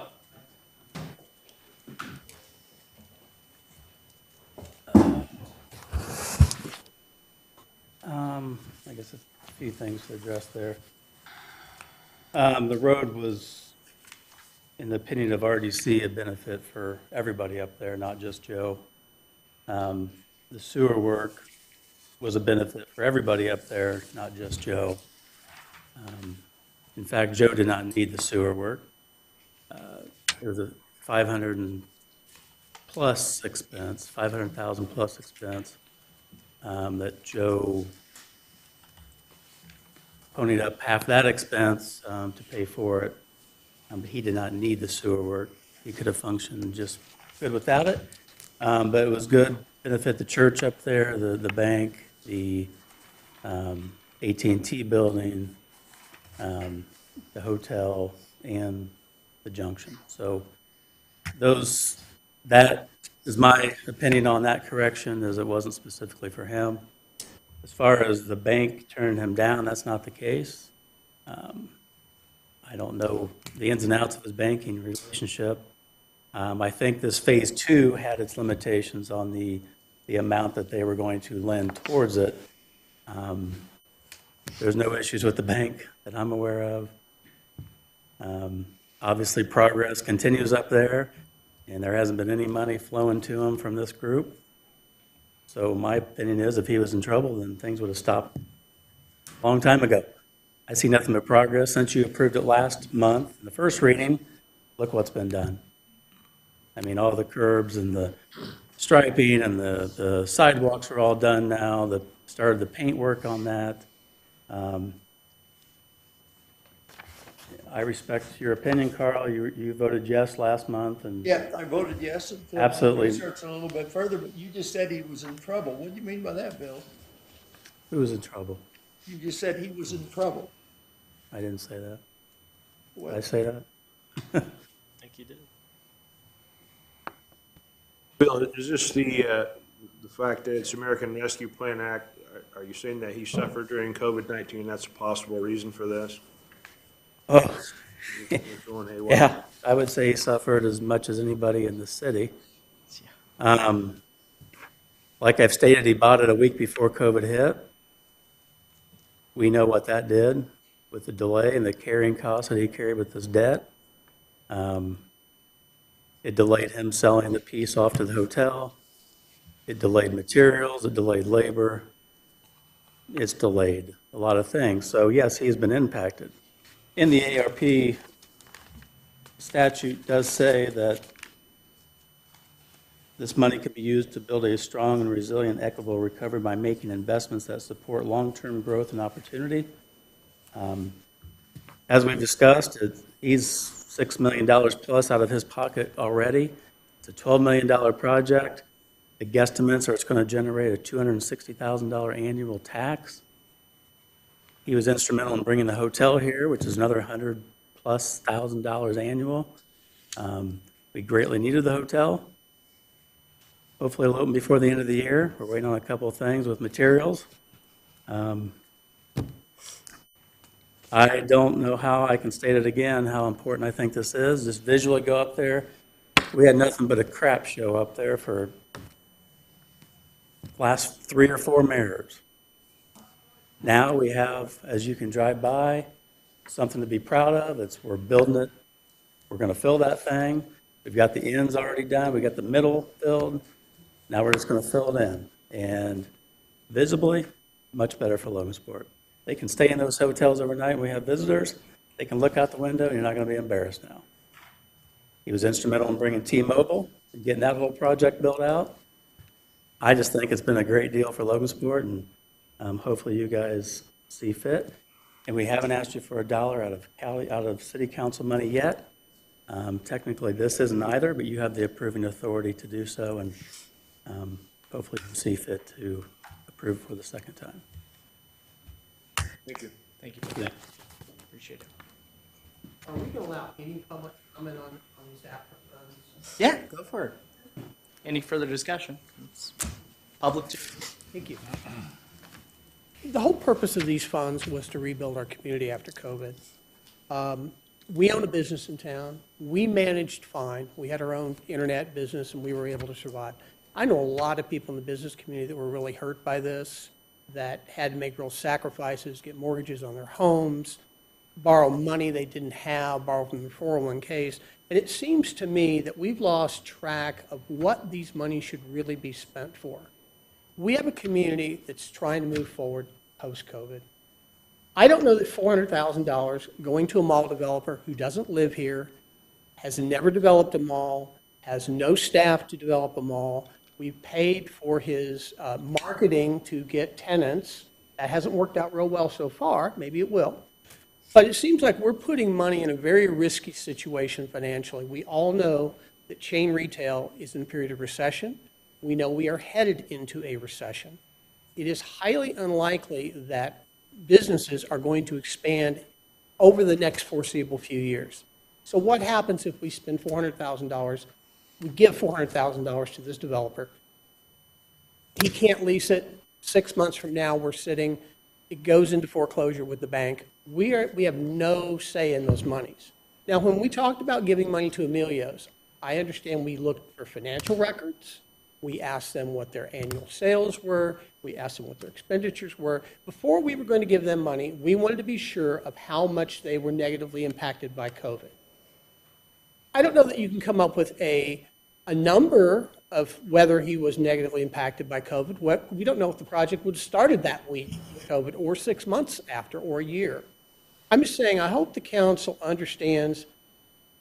I guess a few things to address there. The road was, in the opinion of RDC, a benefit for everybody up there, not just Joe. The sewer work was a benefit for everybody up there, not just Joe. In fact, Joe did not need the sewer work. There was a 500,000 plus expense that Joe ponied up half that expense to pay for it. But he did not need the sewer work. He could have functioned just good without it. But it was good, benefit the church up there, the bank, the AT&T building, the hotel, and the junction. So that is my opinion on that correction, as it wasn't specifically for him. As far as the bank turning him down, that's not the case. I don't know the ins and outs of his banking relationship. I think this phase 2 had its limitations on the amount that they were going to lend towards it. There's no issues with the bank that I'm aware of. Obviously, progress continues up there, and there hasn't been any money flowing to him from this group. So my opinion is, if he was in trouble, then things would have stopped a long time ago. I see nothing but progress since you approved it last month in the first reading. Look what's been done. I mean, all the curbs and the striping and the sidewalks are all done now. Started the paint work on that. I respect your opinion, Carl. You voted yes last month, and yeah, I voted yes. Absolutely. Research a little bit further, but you just said he was in trouble. What do you mean by that, Bill? who was in trouble? You just said he was in trouble. I didn't say that. What? Did I say that? I think you did. Bill, is this the fact that it's American Rescue Plan Act? Are you saying that he suffered during COVID-19? That's a possible reason for this? Oh, It's going haywire. yeah, I would say he suffered as much as anybody in the city. Like I've stated, he bought it a week before COVID hit. We know what that did with the delay and the carrying costs that he carried with his debt. It delayed him selling the piece off to the hotel. It delayed materials, it delayed labor. It's delayed a lot of things. So yes, he's been impacted. In the ARP statute does say that this money could be used to build a strong and resilient, equitable recovery by making investments that support long-term growth and opportunity. As we've discussed, he's $6 million plus out of his pocket already. It's a $12 million project. The guesstimates are it's going to generate a $260,000 annual tax. He was instrumental in bringing the hotel here, which is another $100,000+ annual. We greatly needed the hotel. Hopefully it'll open before the end of the year. We're waiting on a couple of things with materials. I don't know how I can state it again, how important I think this is. Just visually go up there. We had nothing but a crap show up there for last 3 or 4 mayors. Now we have, as you can drive by, something to be proud of. We're building it. We're going to fill that thing. We've got the ends already done. We got the middle filled. Now we're just going to fill it in. And visibly, much better for Logansport. They can stay in those hotels overnight when we have visitors. They can look out the window and you're not going to be embarrassed now. He was instrumental in bringing T-Mobile and getting that whole project built out. I just think it's been a great deal for Logansport, and hopefully you guys see fit. And we haven't asked you for $1 out of city council money yet. Technically, this isn't either, but you have the approving authority to do so, and hopefully you see fit to approve for the second time. Thank you. Thank you. Yeah. Appreciate it. Are we going to allow any public comment on these APRA funds? Yeah, go for it. Any further discussion? It's public. Thank you. The whole purpose of these funds was to rebuild our community after COVID. We own a business in town. We managed fine. We had our own internet business, and we were able to survive. I know a lot of people in the business community that were really hurt by this, that had to make real sacrifices, get mortgages on their homes, borrow money they didn't have, borrow from their 401ks. And it seems to me that we've lost track of what these monies should really be spent for. We have a community that's trying to move forward post-COVID. I don't know that $400,000 going to a mall developer who doesn't live here, has never developed a mall, has no staff to develop a mall. We've paid for his marketing to get tenants. That hasn't worked out real well so far. Maybe it will. But it seems like we're putting money in a very risky situation financially. We all know that chain retail is in a period of recession. We know we are headed into a recession. It is highly unlikely that businesses are going to expand over the next foreseeable few years. So what happens if we spend $400,000, we give $400,000 to this developer? He can't lease it. 6 months from now, we're sitting, it goes into foreclosure with the bank. We have no say in those monies. Now, when we talked about giving money to Emilio's, I understand we looked for financial records. We asked them what their annual sales were. We asked them what their expenditures were. Before we were going to give them money, we wanted to be sure of how much they were negatively impacted by COVID. I don't know that you can come up with a number of whether he was negatively impacted by COVID. We don't know if the project would have started that week with COVID or 6 months after or a year. I'm just saying, I hope the council understands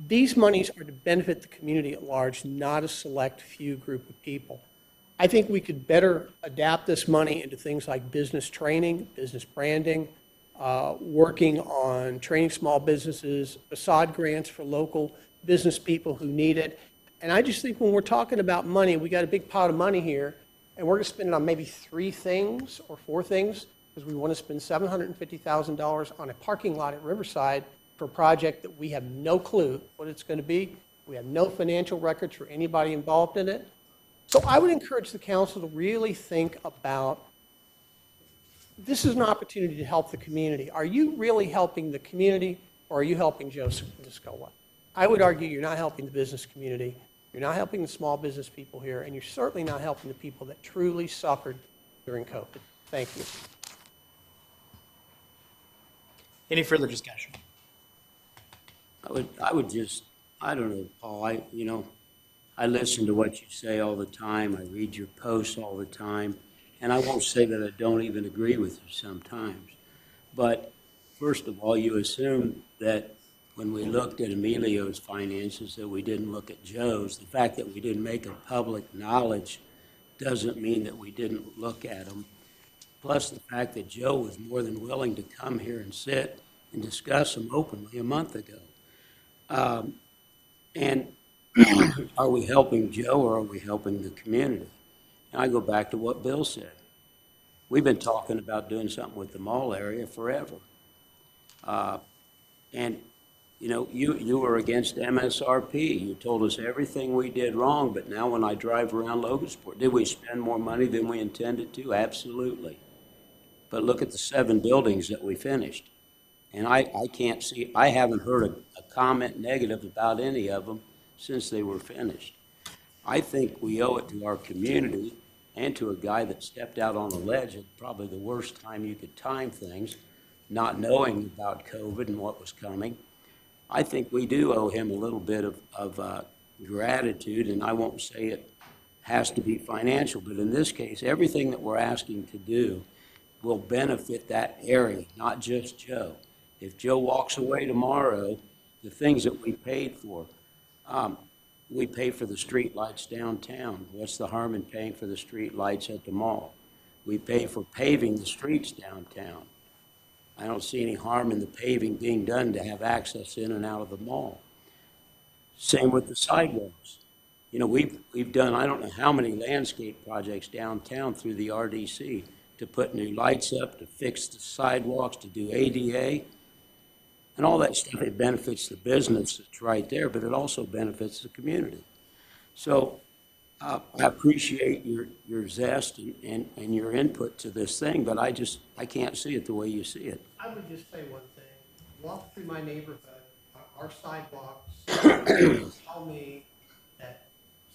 these monies are to benefit the community at large, not a select few group of people. I think we could better adapt this money into things like business training, business branding, working on training small businesses, facade grants for local business people who need it. And I just think when we're talking about money, we got a big pot of money here, and we're going to spend it on maybe 3 things or 4 things, because we want to spend $750,000 on a parking lot at Riverside for a project that we have no clue what it's going to be. We have no financial records for anybody involved in it. So I would encourage the council to really think about, this is an opportunity to help the community. Are you really helping the community, or are you helping Joseph Niscola? I would argue you're not helping the business community. You're not helping the small business people here, and you're certainly not helping the people that truly suffered during COVID. Thank you. Any further discussion? I would just, I don't know, Paul, I listen to what you say all the time. I read your posts all the time. And I won't say that I don't even agree with you sometimes. But first of all, you assume that when we looked at Emilio's finances, that we didn't look at Joe's. The fact that we didn't make it public knowledge doesn't mean that we didn't look at them. Plus the fact that Joe was more than willing to come here and sit and discuss them openly a month ago. And are we helping Joe, or are we helping the community? And I go back to what Bill said. We've been talking about doing something with the mall area forever. And you were against MSRP. You told us everything we did wrong, but now when I drive around Logansport, did we spend more money than we intended to? Absolutely. But look at the 7 buildings that we finished. And I can't see, I haven't heard a comment negative about any of them since they were finished. I think we owe it to our community and to a guy that stepped out on a ledge at probably the worst time you could time things, not knowing about COVID and what was coming. I think we do owe him a little bit of gratitude, and I won't say it has to be financial, but in this case, everything that we're asking to do will benefit that area, not just Joe. If Joe walks away tomorrow, the things that we paid for, we pay for the street lights downtown. What's the harm in paying for the street lights at the mall? We pay for paving the streets downtown. I don't see any harm in the paving being done to have access in and out of the mall. Same with the sidewalks. You know, we've done, I don't know how many landscape projects downtown through the RDC to put new lights up, to fix the sidewalks, to do ADA, and all that stuff. It benefits the business that's right there, but it also benefits the community. So I appreciate your zest and your input to this thing, but I can't see it the way you see it. I would just say one thing. Walk through my neighborhood, our sidewalks tell me that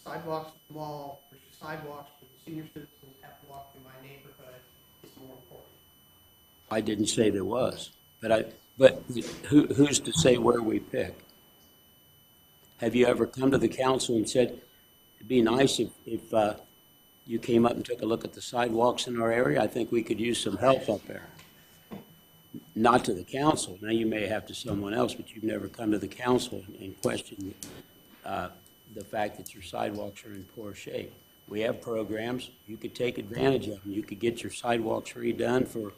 sidewalks at the mall versus sidewalks for the senior citizens who have to walk through my neighborhood is more important. I didn't say there was, but who's to say where we pick? Have you ever come to the council and said, it'd be nice if you came up and took a look at the sidewalks in our area? I think we could use some help up there. Not to the council. Now, you may have to someone else, but you've never come to the council and questioned the fact that your sidewalks are in poor shape. We have programs. You could take advantage of them. You could get your sidewalks redone for,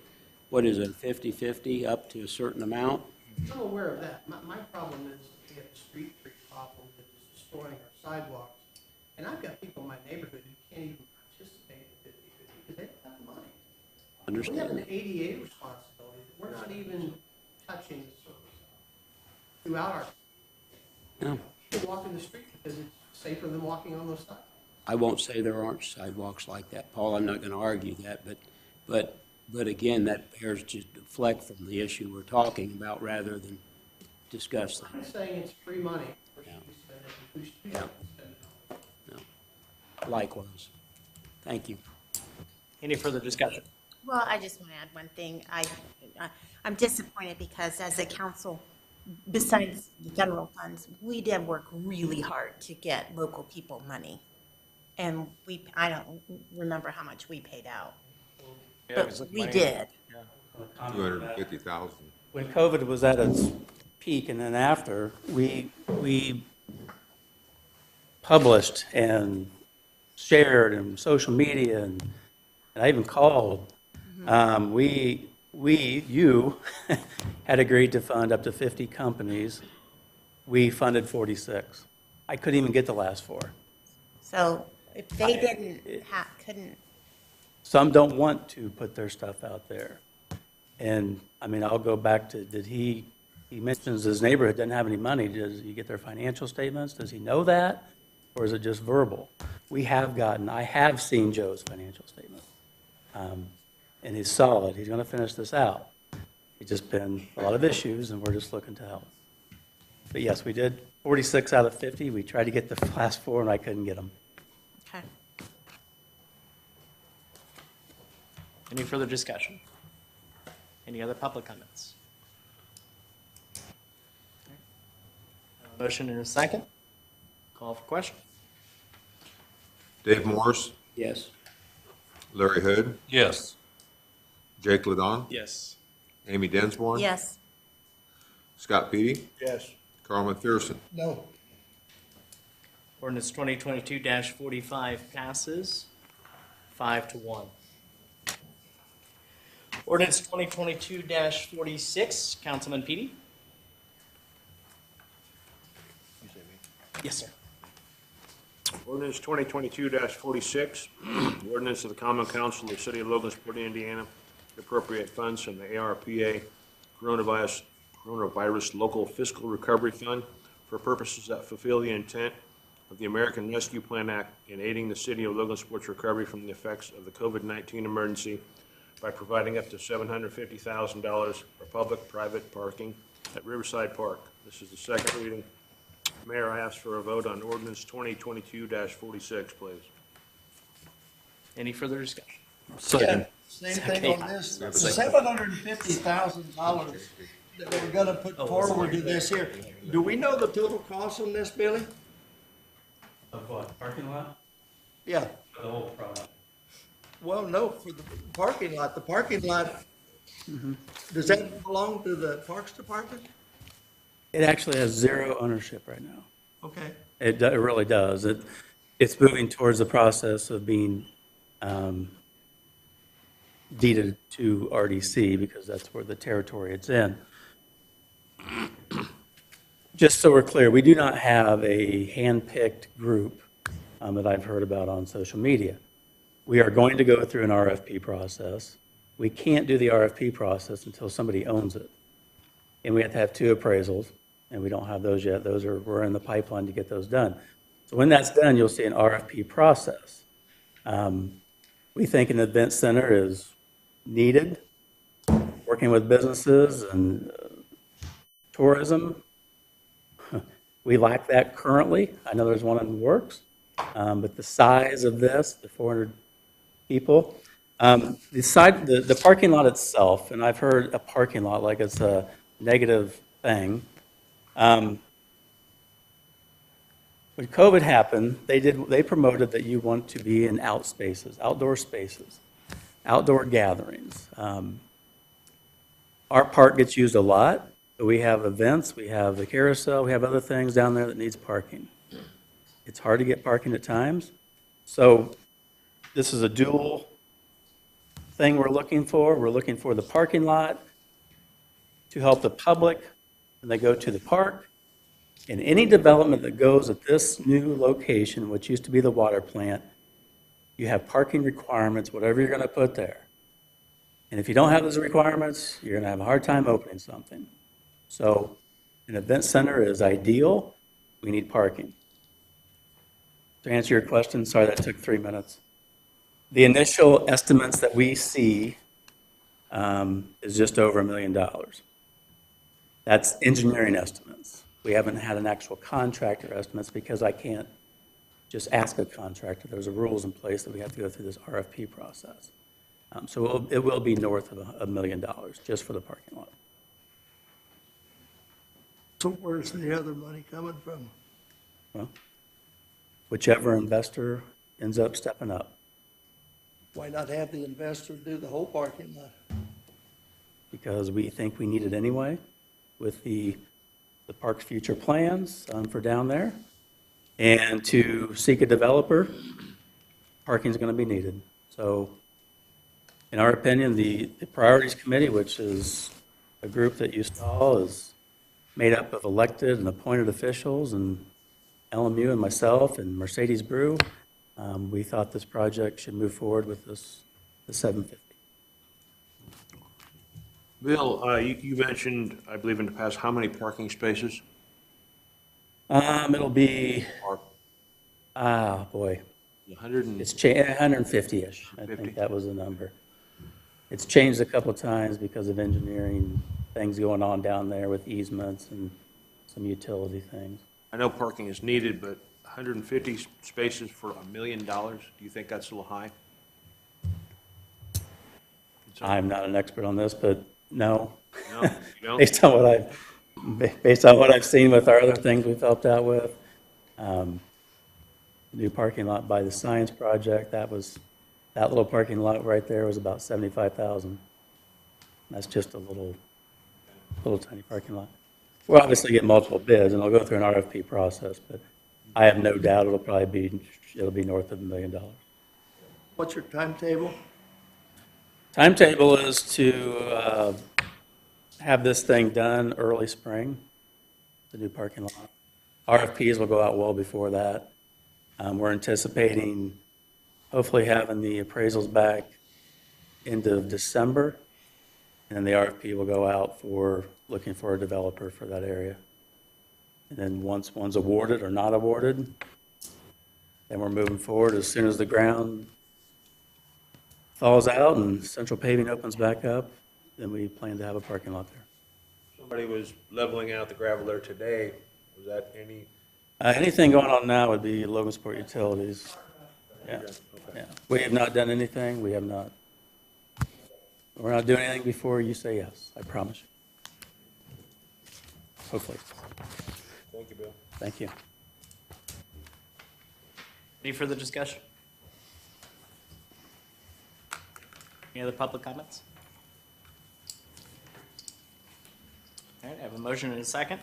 what is it, 50/50 up to a certain amount? I'm aware of that. My problem is we have a street tree problem that is destroying our sidewalks. And I've got people in my neighborhood who can't even participate in 50/50 because they don't have the money. Understand. We have an ADA responsibility that we're not even touching the surface of throughout our. No. People walk in the street because it's safer than walking on those sidewalks. I won't say there aren't sidewalks like that, Paul. I'm not going to argue that, but again, that bears to deflect from the issue we're talking about rather than discuss that. I'm saying it's free money. Yeah. We should Yeah. spend it. No. Likewise. Thank you. Any further discussion? Well, I just want to add one thing. I'm disappointed because as a council, besides the general funds, we did work really hard to get local people money. And I don't remember how much we paid out. Yeah, But we did. 250,000. When COVID was at its peak and then after, we published and shared and social media and I even called. You had agreed to fund up to 50 companies. We funded 46. I couldn't even get the last 4. So if they couldn't. Some don't want to put their stuff out there. And, I mean, I'll go back to, he mentions his neighborhood doesn't have any money. Does he get their financial statements? Does he know that? Or is it just verbal? I have seen Joe's financial statement. And he's solid. He's going to finish this out. It's just been a lot of issues, and we're just looking to help. But yes, we did 46 out of 50. We tried to get the last 4, and I couldn't get them. Okay. Any further discussion? Any other public comments? Motion in a second. Call for question. Dave Morris, Yes. Larry Hood, Yes. Jake Ladon, Yes. Amy Densmore. Yes. Scott Petey, Yes. Carl McPherson. No. Ordinance 2022-45 passes 5-1. Ordinance 2022-46, Councilman Petey. Yes, sir. Ordinance 2022-46, ordinance of the Common Council of the City of Logansport, Indiana, to appropriate funds from the ARPA Coronavirus Local Fiscal Recovery Fund for purposes that fulfill the intent of the American Rescue Plan Act in aiding the City of Logansport's recovery from the effects of the COVID-19 emergency by providing up to $750,000 for public-private parking at Riverside Park. This is the second reading. Mayor, I ask for a vote on ordinance 2022-46, please. Any further discussion? Second. Same thing on this, $750,000 that we're gonna put forward to this here. Do we know the total cost on this, Billy? Of what, parking lot? Yeah. For the whole product. Well, no, for the parking lot. The parking lot Does that belong to the Parks Department? It actually has zero ownership right now. Okay. It really does. It's moving towards the process of being deeded to RDC because that's where the territory it's in. Just so we're clear, we do not have a hand-picked group that I've heard about on social media. We are going to go through an RFP process. We can't do the RFP process until somebody owns it. And we have to have 2 appraisals, and we don't have those yet. We're in the pipeline to get those done. So when that's done, you'll see an RFP process. We think an event center is needed, working with businesses and tourism. We lack that currently. I know there's one in the works, but the size of this, the 400 people, the parking lot itself, and I've heard a parking lot like it's a negative thing. When COVID happened, they promoted that you want to be in outdoor spaces, outdoor gatherings. Our park gets used a lot. We have events, we have the carousel, we have other things down there that needs parking. It's hard to get parking at times. So this is a dual thing we're looking for. We're looking for the parking lot to help the public when they go to the park. And any development that goes at this new location, which used to be the water plant, you have parking requirements, whatever you're going to put there. And if you don't have those requirements, you're going to have a hard time opening something. So an event center is ideal. We need parking. To answer your question, sorry that took 3 minutes. The initial estimates that we see is just over $1 million. That's engineering estimates. We haven't had an actual contractor estimates because I can't just ask a contractor. There's rules in place that we have to go through this RFP process. So it will be north of $1 million just for the parking lot. So where's the other money coming from? Well, whichever investor ends up stepping up. Why not have the investor do the whole parking lot? Because we think we need it anyway with the park's future plans for down there. And to seek a developer, parking is going to be needed. So in our opinion, the Priorities Committee, which is a group that you saw, is made up of elected and appointed officials, and LMU and myself and Mercedes Brew. We thought this project should move forward with the 750. Bill, you mentioned, I believe in the past, how many parking spaces? It'll be, boy. 150-ish. I think that was the number. It's changed a couple of times because of engineering things going on down there with easements and some utility things. I know parking is needed, but 150 spaces for $1 million, do you think that's a little high? I'm not an expert on this, but no. No, you don't? Based on what I've seen with our other things we've helped out with, new parking lot by the Science Project, that little parking lot right there was about $75,000. That's just a little tiny parking lot. We'll obviously get multiple bids, and I'll go through an RFP process, but I have no doubt it'll be north of $1 million. What's your timetable? Timetable is to have this thing done early spring, the new parking lot. RFPs will go out well before that. We're anticipating hopefully having the appraisals back end of December, and then the RFP will go out for looking for a developer for that area. And then once one's awarded or not awarded, then we're moving forward. As soon as the ground thaws out and central paving opens back up, then we plan to have a parking lot there. Somebody was leveling out the gravel there today. Was that any? Anything going on now would be Logansport Utilities. Yeah. Yeah. We have not done anything. We have not. We're not doing anything before you say yes. I promise you. Hopefully. Thank you, Bill. Thank you. Any further discussion? Any other public comments? right, I have a motion and a second.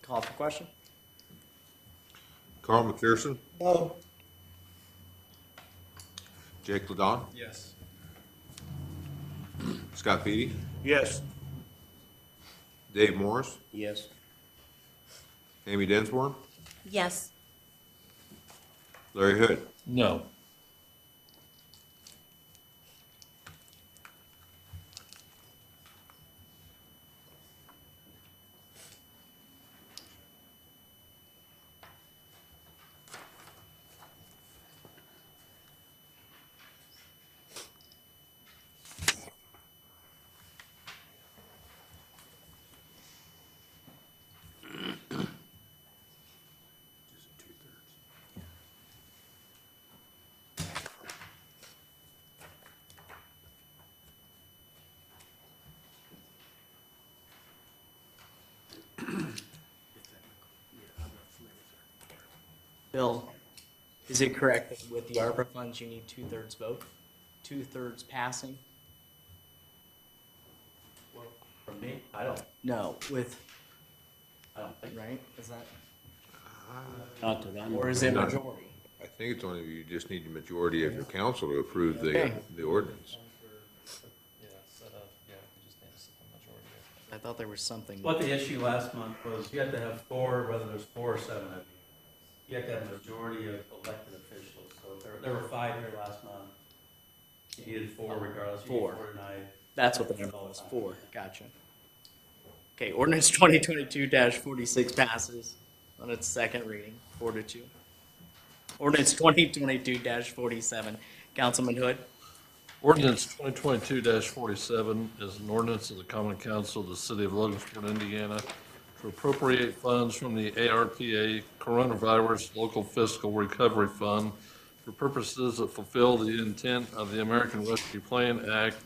Call for question. Carl McPherson, No. Jake Ladon, Yes. Scott Petey, Yes. Dave Morris, Yes. Amy Densmore, Yes. Larry Hood. No. Bill, is it correct that with the ARPA funds, you need two-thirds vote? Two-thirds passing? From me, I don't, No, with, I don't think. right? Is that, Not that I'm. or is it No. majority? I think it's only, you just need the majority of your council to approve Okay. the ordinance. I thought there was something. What the issue last month was, you have to have four, whether there's 4 or 7 of you. You have to have a majority of elected officials. So if there were 5 here last month. You needed 4 regardless. You need 4. 4 tonight. That's what the number was, 4. Gotcha. Okay, ordinance 2022-46 passes on its second reading, 4-2. Ordinance 2022-47, Councilman Hood. Ordinance 2022-47 is an ordinance of the Common Council of the City of Logansport, Indiana, to appropriate funds from the ARPA Coronavirus Local Fiscal Recovery Fund for purposes that fulfill the intent of the American Rescue Plan Act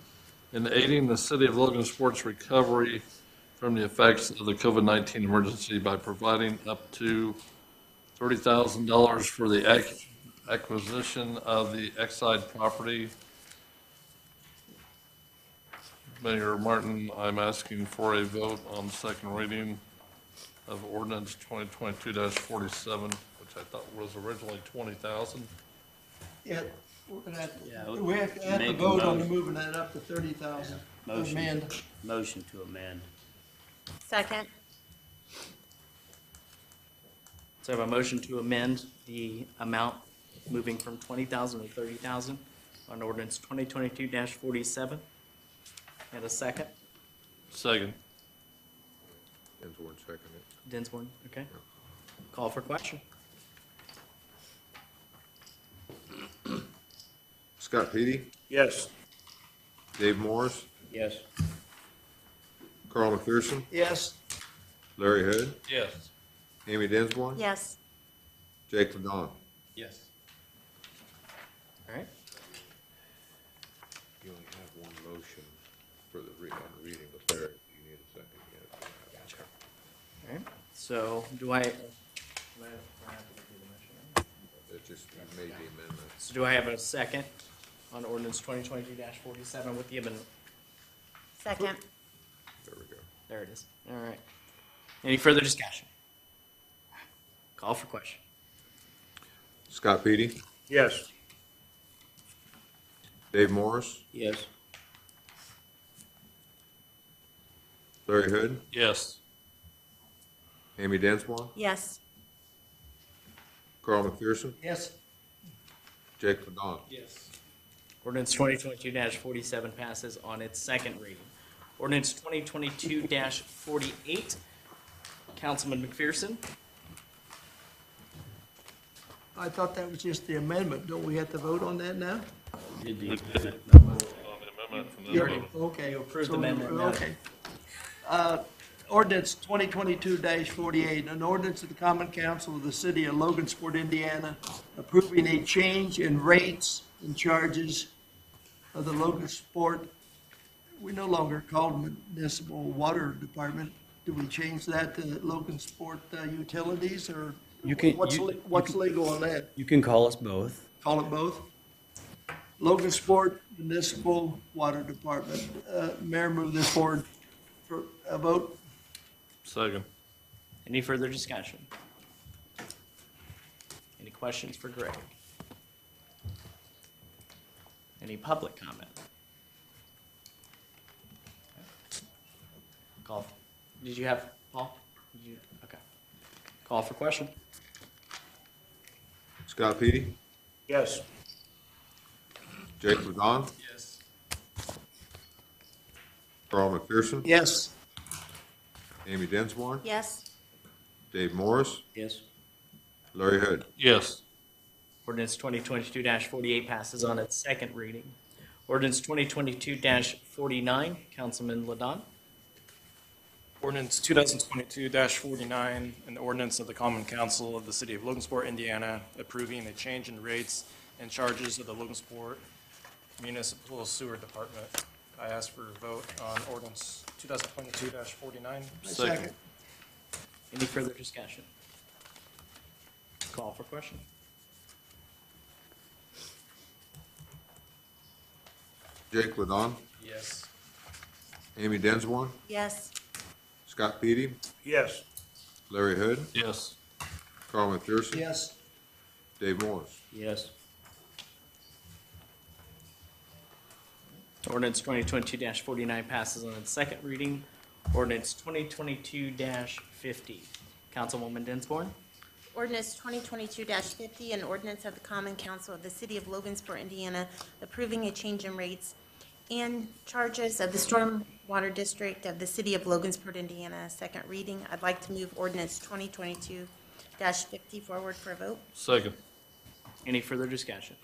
in aiding the City of Logansport's recovery from the effects of the COVID-19 emergency by providing up to $30,000 for the acquisition of the Exide property. Mayor Martin, I'm asking for a vote on second reading of ordinance 2022-47, which I thought was originally 20,000. Yeah, we're gonna have Yeah, to, we have to make a vote on motion. moving that up to 30,000. Motion. Amend. Motion to amend. Second. So I have a motion to amend the amount moving from 20,000 to 30,000 on ordinance 2022-47. And a second. Second. Densmore seconded. Dinsmore, okay. Call for question. Scott Petey, Yes. Dave Morris, Yes. Carl McPherson, Yes. Larry Hood, Yes. Amy Densmore, Yes. Jake Ladon. Yes. All right. You only have one motion for the reading, but Larry, you need a second. Gotcha. All right. So do I? It just made the amendment. So do I have a second on ordinance 2022-47 with the amendment? Second. There we go. There it is. All right. Any further discussion? Call for question. Scott Petey, Yes. Dave Morris, Yes. Larry Hood, Yes. Amy Densmore, Yes. Carl McPherson, Yes. Jake Ladon. Yes. Ordinance 2022-47 passes on its second reading. Ordinance 2022-48, Councilman McPherson. I thought that was just the amendment. Don't we have to vote on that now? Did the, On the amendment from this Yeah, meeting. okay. You approved So, the amendment, no. Okay. Ordinance 2022-48, an ordinance of the Common Council of the City of Logansport, Indiana, approving a change in rates and charges of the Logansport, we no longer call it Municipal Water Department. Do we change that to Logansport Utilities, or You can- what's you- what's legal on that? You can call us both. Call it both? Logansport Municipal Water Department. Mayor, move this forward. for a vote. Second. Any further discussion? Any questions for Greg? Any public comment? Call. Did you have, Paul? Did you, okay. Call for question. Scott Petey, Yes. Jake Ladon, Yes. Carl McPherson, Yes. Amy Densmore, Yes. Dave Morris, Yes. Larry Hood. Yes. Ordinance 2022-48 passes on its second reading. Ordinance 2022-49, Councilman Ladon. Ordinance 2022-49, an ordinance of the Common Council of the City of Logansport, Indiana, approving a change in rates and charges of the Logansport Municipal Sewer Department. I ask for a vote on ordinance 2022-49. Second. Any further discussion? Call for question. Jake Ladon, Yes. Amy Densmore, Yes. Scott Petey, Yes. Larry Hood, Yes. Carl McPherson, Yes. Dave Morris. Yes. Ordinance 2022-49 passes on its second reading. Ordinance 2022-50. Councilwoman Dinsborn. Ordinance 2022-50, an ordinance of the Common Council of the City of Logansport, Indiana, approving a change in rates and charges of the Stormwater District of the City of Logansport, Indiana, second reading. I'd like to move ordinance 2022-50 forward for a vote. Second. Any further discussion?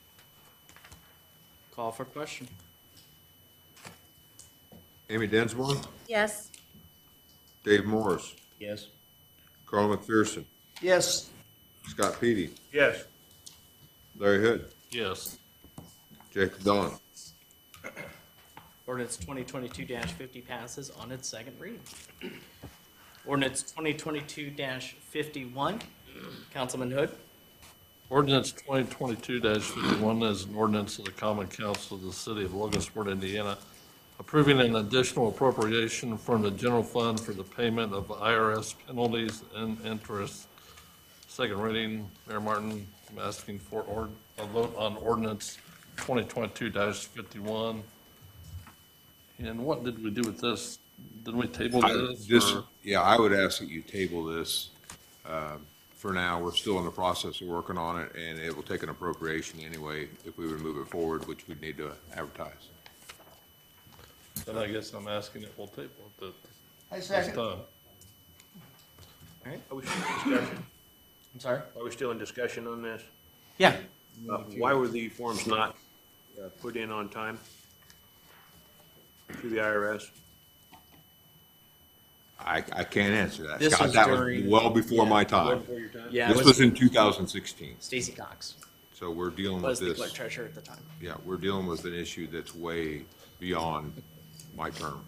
Call for question. Amy Densmore, Yes. Dave Morris, Yes. Carl McPherson, Yes. Scott Petey, Yes. Larry Hood, Yes. Jake Ladon. Ordinance 2022-50 passes on its second reading. Ordinance 2022-51. Councilman Hood. Ordinance 2022-51 is an ordinance of the Common Council of the City of Logansport, Indiana, approving an additional appropriation from the general fund for the payment of IRS penalties and interest. Second reading, Mayor Martin, I'm asking for a vote on ordinance 2022-51. And what did we do with this? Did we table this? or- Yeah, I would ask that you table this for now. We're still in the process of working on it, and it will take an appropriation anyway if we would move it forward, which we'd need to advertise. Then I guess I'm asking it, we'll table it I this second. time. All right. Are we still in discussion? I'm sorry? Are we still in discussion on this? Yeah. Why were the forms not put in on time to the IRS? I can't answer that, This Scott. was That was during- well before my Well time. before your time? Yeah. This was in 2016, Stacy Cox so we're dealing with was the this. clerk treasurer at the time. Yeah, we're dealing with an issue that's way beyond my term.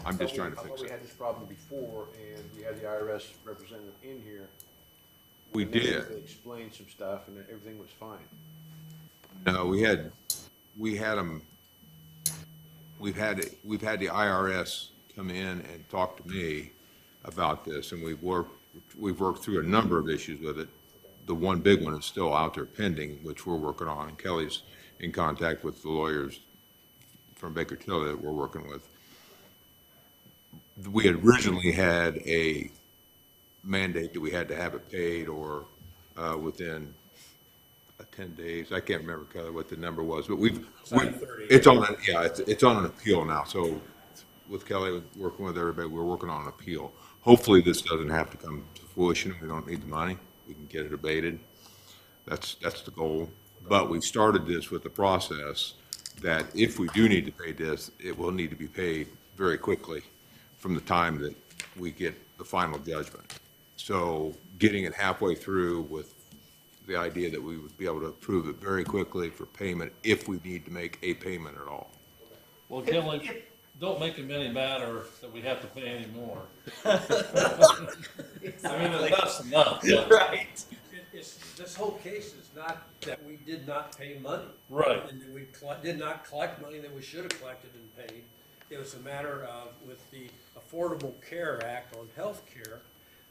I'm just trying to I fix thought we it. had this problem before, and we had the IRS representative in here. We and they did. explained some stuff, and everything was fine. No, we had them, we've had the IRS come in and talk to me about this, and we've worked through a number of issues with it. The one big one is still out there pending, which we're working on, and Kelly's in contact with the lawyers from Baker Tilly that we're working with. We had originally had a mandate that we had to have it paid or within 10 days. I can't remember, Kelly, what the number was, but it's on an appeal now. So with Kelly, working with everybody, we're working on an appeal. Hopefully this doesn't have to come to fruition. We don't need the money. We can get it abated. That's the goal. But we started this with the process that if we do need to pay this, it will need to be paid very quickly from the time that we get the final judgment. So getting it halfway through with the idea that we would be able to approve it very quickly for payment if we need to make a payment at all. Well, Kelly, don't make it any matter that we have to pay any more. I mean, enough's enough. but- Right. This whole case is not that we did not pay money. Right. And that we did not collect money that we should have collected and paid. It was a matter of, with the Affordable Care Act on health care,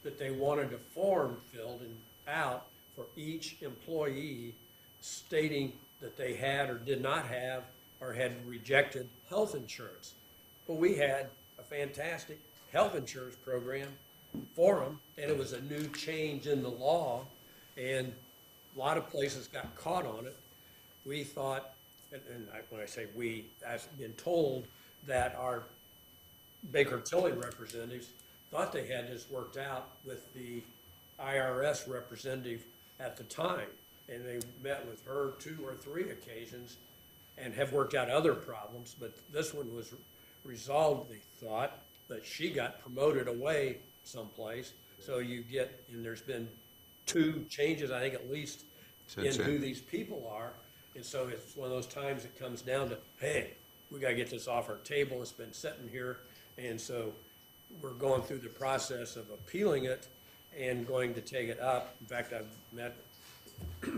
that they wanted a form filled out for each employee stating that they had or did not have or had rejected health insurance. But we had a fantastic health insurance program for them, and it was a new change in the law, and a lot of places got caught on it. We thought, when I say we, I've been told that our Baker Tilly representatives thought they had this worked out with the IRS representative at the time, and they met with her 2 or 3 occasions and have worked out other problems, but this one was resolved, they thought, but she got promoted away someplace. So you get, and there's been 2 changes, I think at least, in who these people are. And so it's one of those times it comes down to, hey, we gotta get this off our table, it's been sitting here. And so we're going through the process of appealing it and going to take it up. In fact, I've met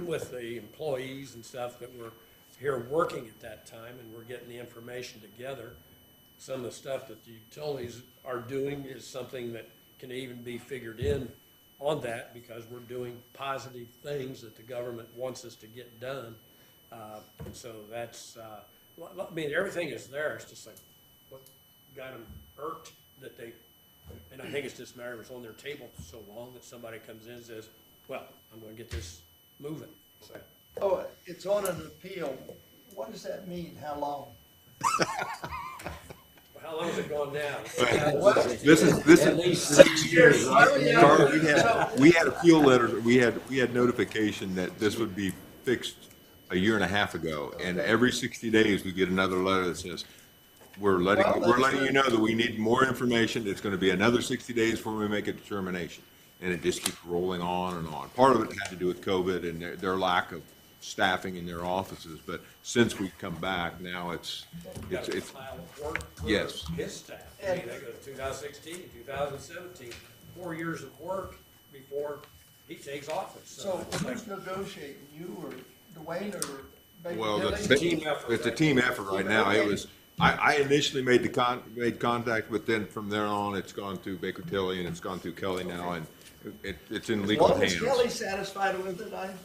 with the employees and stuff that were here working at that time, and we're getting the information together. Some of the stuff that the utilities are doing is something that can even be figured in on that, because we're doing positive things that the government wants us to get done. So that's, I mean, everything is there. It's just like, what got them irked that they, and I think it's just a matter of it's on their table for so long that somebody comes in and says, well, I'm gonna get this moving. So, Oh, it's on an appeal. What does that mean? How long? how long has it gone now? This is. At least 6 years. Charlie, we had appeal letters, we had notification that this would be fixed a year and a half ago. And every 60 days, we get another letter that says, we're letting you know that we need more information. It's gonna be another 60 days before we make a determination. And it just keeps rolling on and on. Part of it had to do with COVID and their lack of staffing in their offices, but since we've come back, now it's. File of work for Yes. his staff. I mean, they go to 2016, 2017, 4 years of work before he takes office. So who's negotiating, you or Dwayne or Baker Well, Tilly? it's a team effort right now. It was, I initially made contact with them. From there on, it's gone through Baker Tilly and it's gone through Kelly now, and it's in legal As long as hands. Kelly's satisfied with it, I'm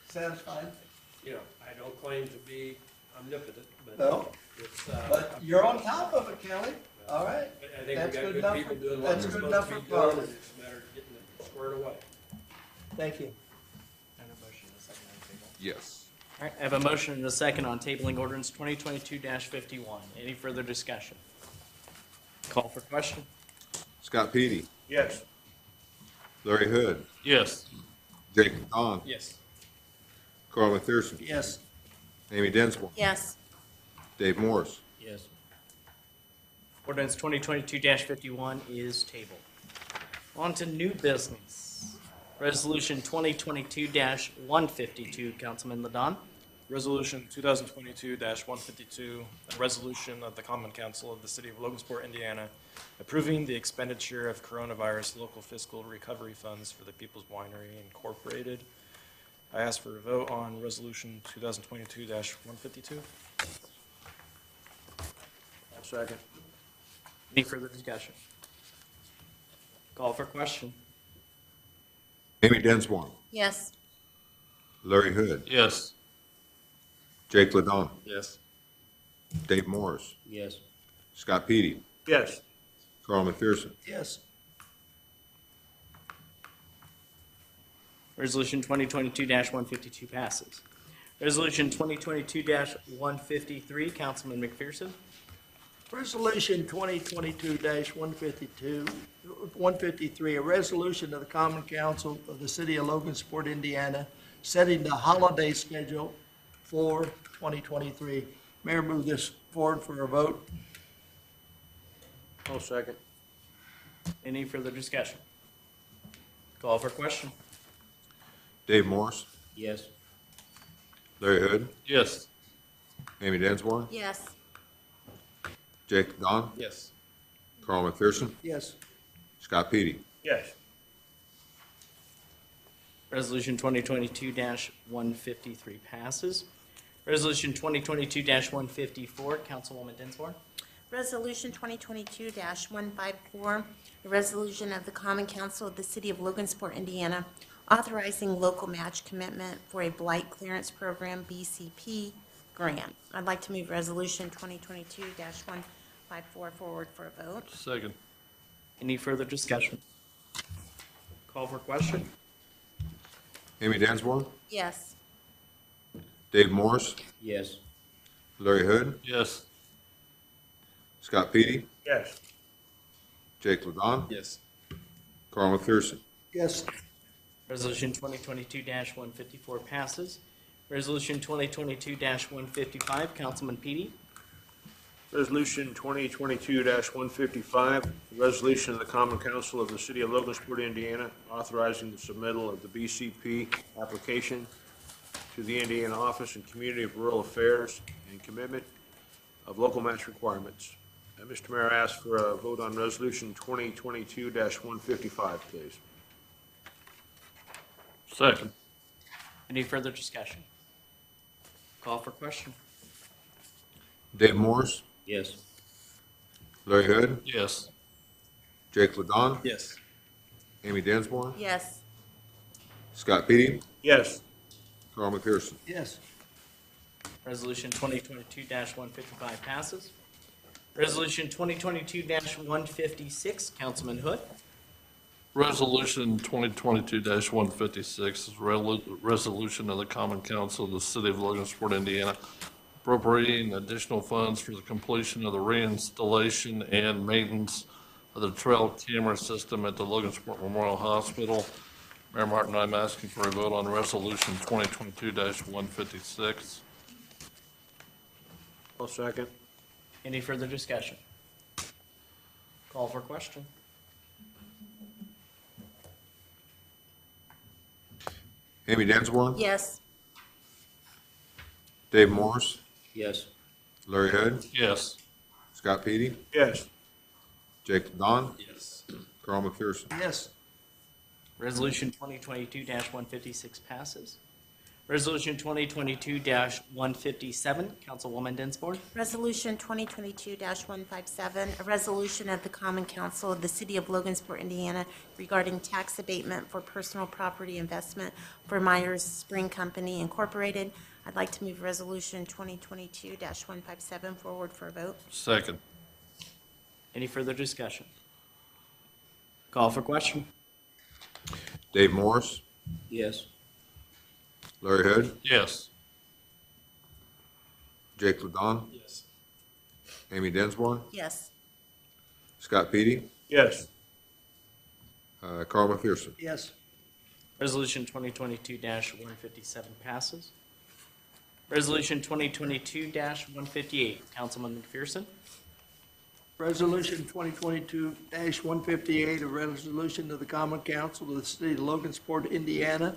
satisfied. You know, I don't claim to be omnipotent, but No. it's, But you're on top of it, Kelly. All right. I think we That's got good good enough people for- doing what that's they're good supposed enough to be for doing, Carl. and it's a matter of getting it squared away. Thank you. Yes. All right, I have a motion and a second on tabling ordinance 2022-51. Any further discussion? Call for question? Scott Petey, Yes. Larry Hood, Yes. Jake Don, Yes. Carl McPherson, Yes. Amy Densmore, Yes. Dave Morris. Yes. Ordinance 2022-51 is tabled. On to new business. Resolution 2022-152, Councilman Ladon. Resolution 2022-152, a resolution of the Common Council of the City of Logansport, Indiana, approving the expenditure of coronavirus local fiscal recovery funds for the People's Winery Incorporated. I ask for a vote on Resolution 2022-152. Second. Any further discussion? Call for question? Amy Densmore, Yes. Larry Hood, Yes. Jake Ladon, Yes. Dave Morris, Yes. Scott Petey, Yes. Carl McPherson. Yes. Resolution 2022-152 passes. Resolution 2022-153, Councilman McPherson. Resolution 2022-152, 153, a resolution of the Common Council of the City of Logansport, Indiana, setting the holiday schedule for 2023. Mayor, move this forward for a vote. I'll second. Any further discussion? Call for question? Dave Morris, Yes. Larry Hood, Yes. Amy Densmore, Yes. Jake Don, Yes. Carl McPherson, Yes. Scott Petey. Yes. Resolution 2022-153 passes. Resolution 2022-154, Councilwoman Dinsmore. Resolution 2022-154, a resolution of the Common Council of the City of Logansport, Indiana, authorizing local match commitment for a blight clearance program, BCP grant. I'd like to move Resolution 2022-154 forward for a vote. Second. Any further discussion? Call for question? Amy Dinsmore, Yes. Dave Morris, Yes. Larry Hood, Yes. Scott Petey, Yes. Jake Ladon, Yes. Carl McPherson. Yes. Resolution 2022-154 passes. Resolution 2022-155, Councilman Petey. Resolution 2022-155, a resolution of the Common Council of the City of Logansport, Indiana, authorizing the submittal of the BCP application to the Indiana Office and Community of Rural Affairs and commitment of local match requirements. Mr. Mayor, I ask for a vote on Resolution 2022-155, please. Second. Any further discussion? Call for question? Dave Morris, Yes. Larry Hood, Yes. Jake Ladon, Yes. Amy Dinsmore, Yes. Scott Petey, Yes. Carl McPherson. Yes. Resolution 2022-155 passes. Resolution 2022-156, Councilman Hood. Resolution 2022-156 is resolution of the Common Council of the City of Logansport, Indiana, appropriating additional funds for the completion of the reinstallation and maintenance of the trail camera system at the Logansport Memorial Hospital. Mayor Martin, I'm asking for a vote on Resolution 2022-156. I'll second. Any further discussion? Call for question? Amy Dinsmore, Yes. Dave Morris, Yes. Larry Hood, Yes. Scott Petey, Yes. Jake Ladon, Yes. Carl McPherson. Yes. Resolution 2022-156 passes. Resolution 2022-157, Councilwoman Dinsmore. Resolution 2022-157, a resolution of the Common Council of the City of Logansport, Indiana regarding tax abatement for personal property investment for Myers Spring Company Incorporated. I'd like to move Resolution 2022-157 forward for a vote. Second. Any further discussion? Call for question? Dave Morris, Yes. Larry Hood, Yes. Jake Ladon, Yes. Amy Dinsmore, Yes. Scott Petey, Yes. Carl McPherson. Yes. Resolution 2022-157 passes. Resolution 2022-158, Councilman McPherson. Resolution 2022-158, a resolution of the Common Council of the City of Logansport, Indiana,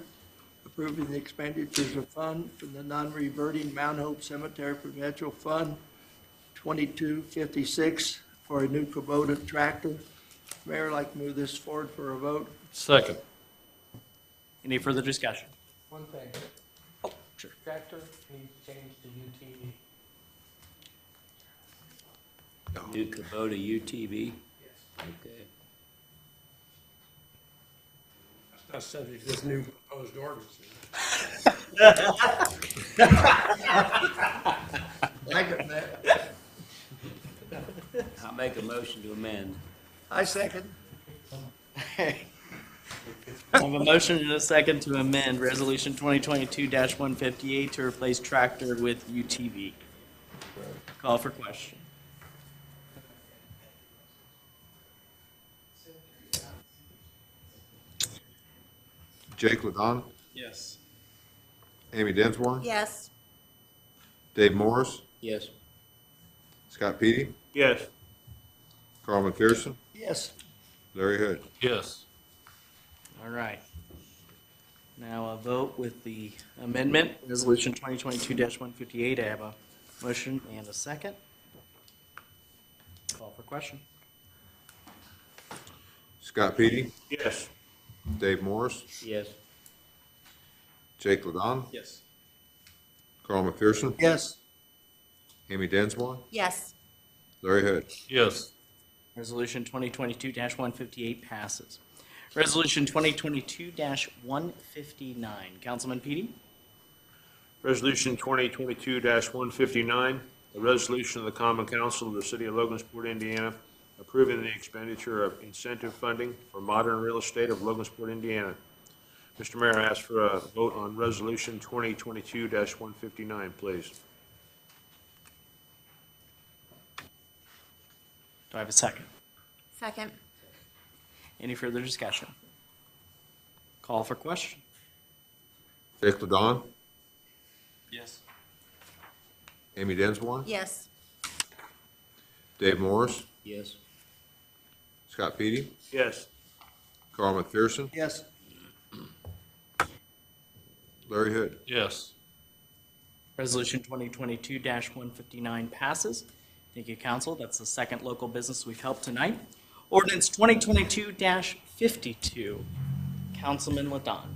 approving the expenditures of fund from the non-reverting Mount Hope Cemetery Perpetual Fund 2256 for a new Kubota tractor. Mayor, I'd like to move this forward for a vote. Second. Any further discussion? One thing, Oh, sure. tractor needs changed to UTV. New Kubota UTV? Yes. Okay. That's not subject to this new proposed ordinance. Like it, Mayor. I'll make a motion to amend. I second. I have a motion and a second to amend Resolution 2022-158 to replace tractor with UTV. Call for question. Jake Ladon, Yes. Amy Dinsmore, Yes. Dave Morris, Yes. Scott Petey, Yes. Carl McPherson, Yes. Larry Hood. Yes. All right. Now a vote with the amendment, Resolution 2022-158. I have a motion and a second. Call for question. Scott Petey, Yes. Dave Morris, Yes. Jake Ladon, Yes. Carl McPherson, Yes. Amy Dinsmore, Yes. Larry Hood. Yes. Resolution 2022-158 passes. Resolution 2022-159. Councilman Petey? Resolution 2022-159, a resolution of the Common Council of the City of Logansport, Indiana, approving the expenditure of incentive funding for modern real estate of Logansport, Indiana. Mr. Mayor, I ask for a vote on Resolution 2022-159, please. Do I have a second? Second. Any further discussion? Call for question. Jake Ladon, Yes. Amy Dinsmore, Yes. Dave Morris, Yes. Scott Petey, Yes. Carl McPherson, Yes. Larry Hood. Yes. Resolution 2022-159 passes. Thank you, council. That's the second local business we've helped tonight. Ordinance 2022-52. Councilman Ladon.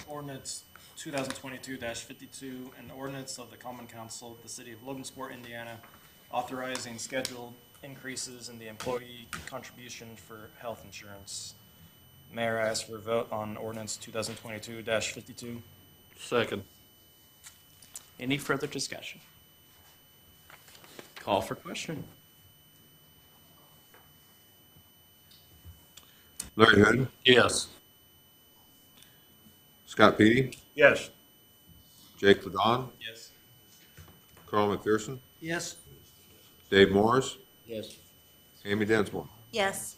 Ordinance 2022-52, an ordinance of the Common Council of the City of Logansport, Indiana, authorizing scheduled increases in the employee contribution for health insurance. Mayor, I ask for a vote on ordinance 2022-52. Second. Any further discussion? Call for question. Larry Hood, Yes. Scott Petey, Yes. Jake Ladon, Yes. Carl McPherson, Yes. Dave Morris, Yes. Amy Dinsmore. Yes.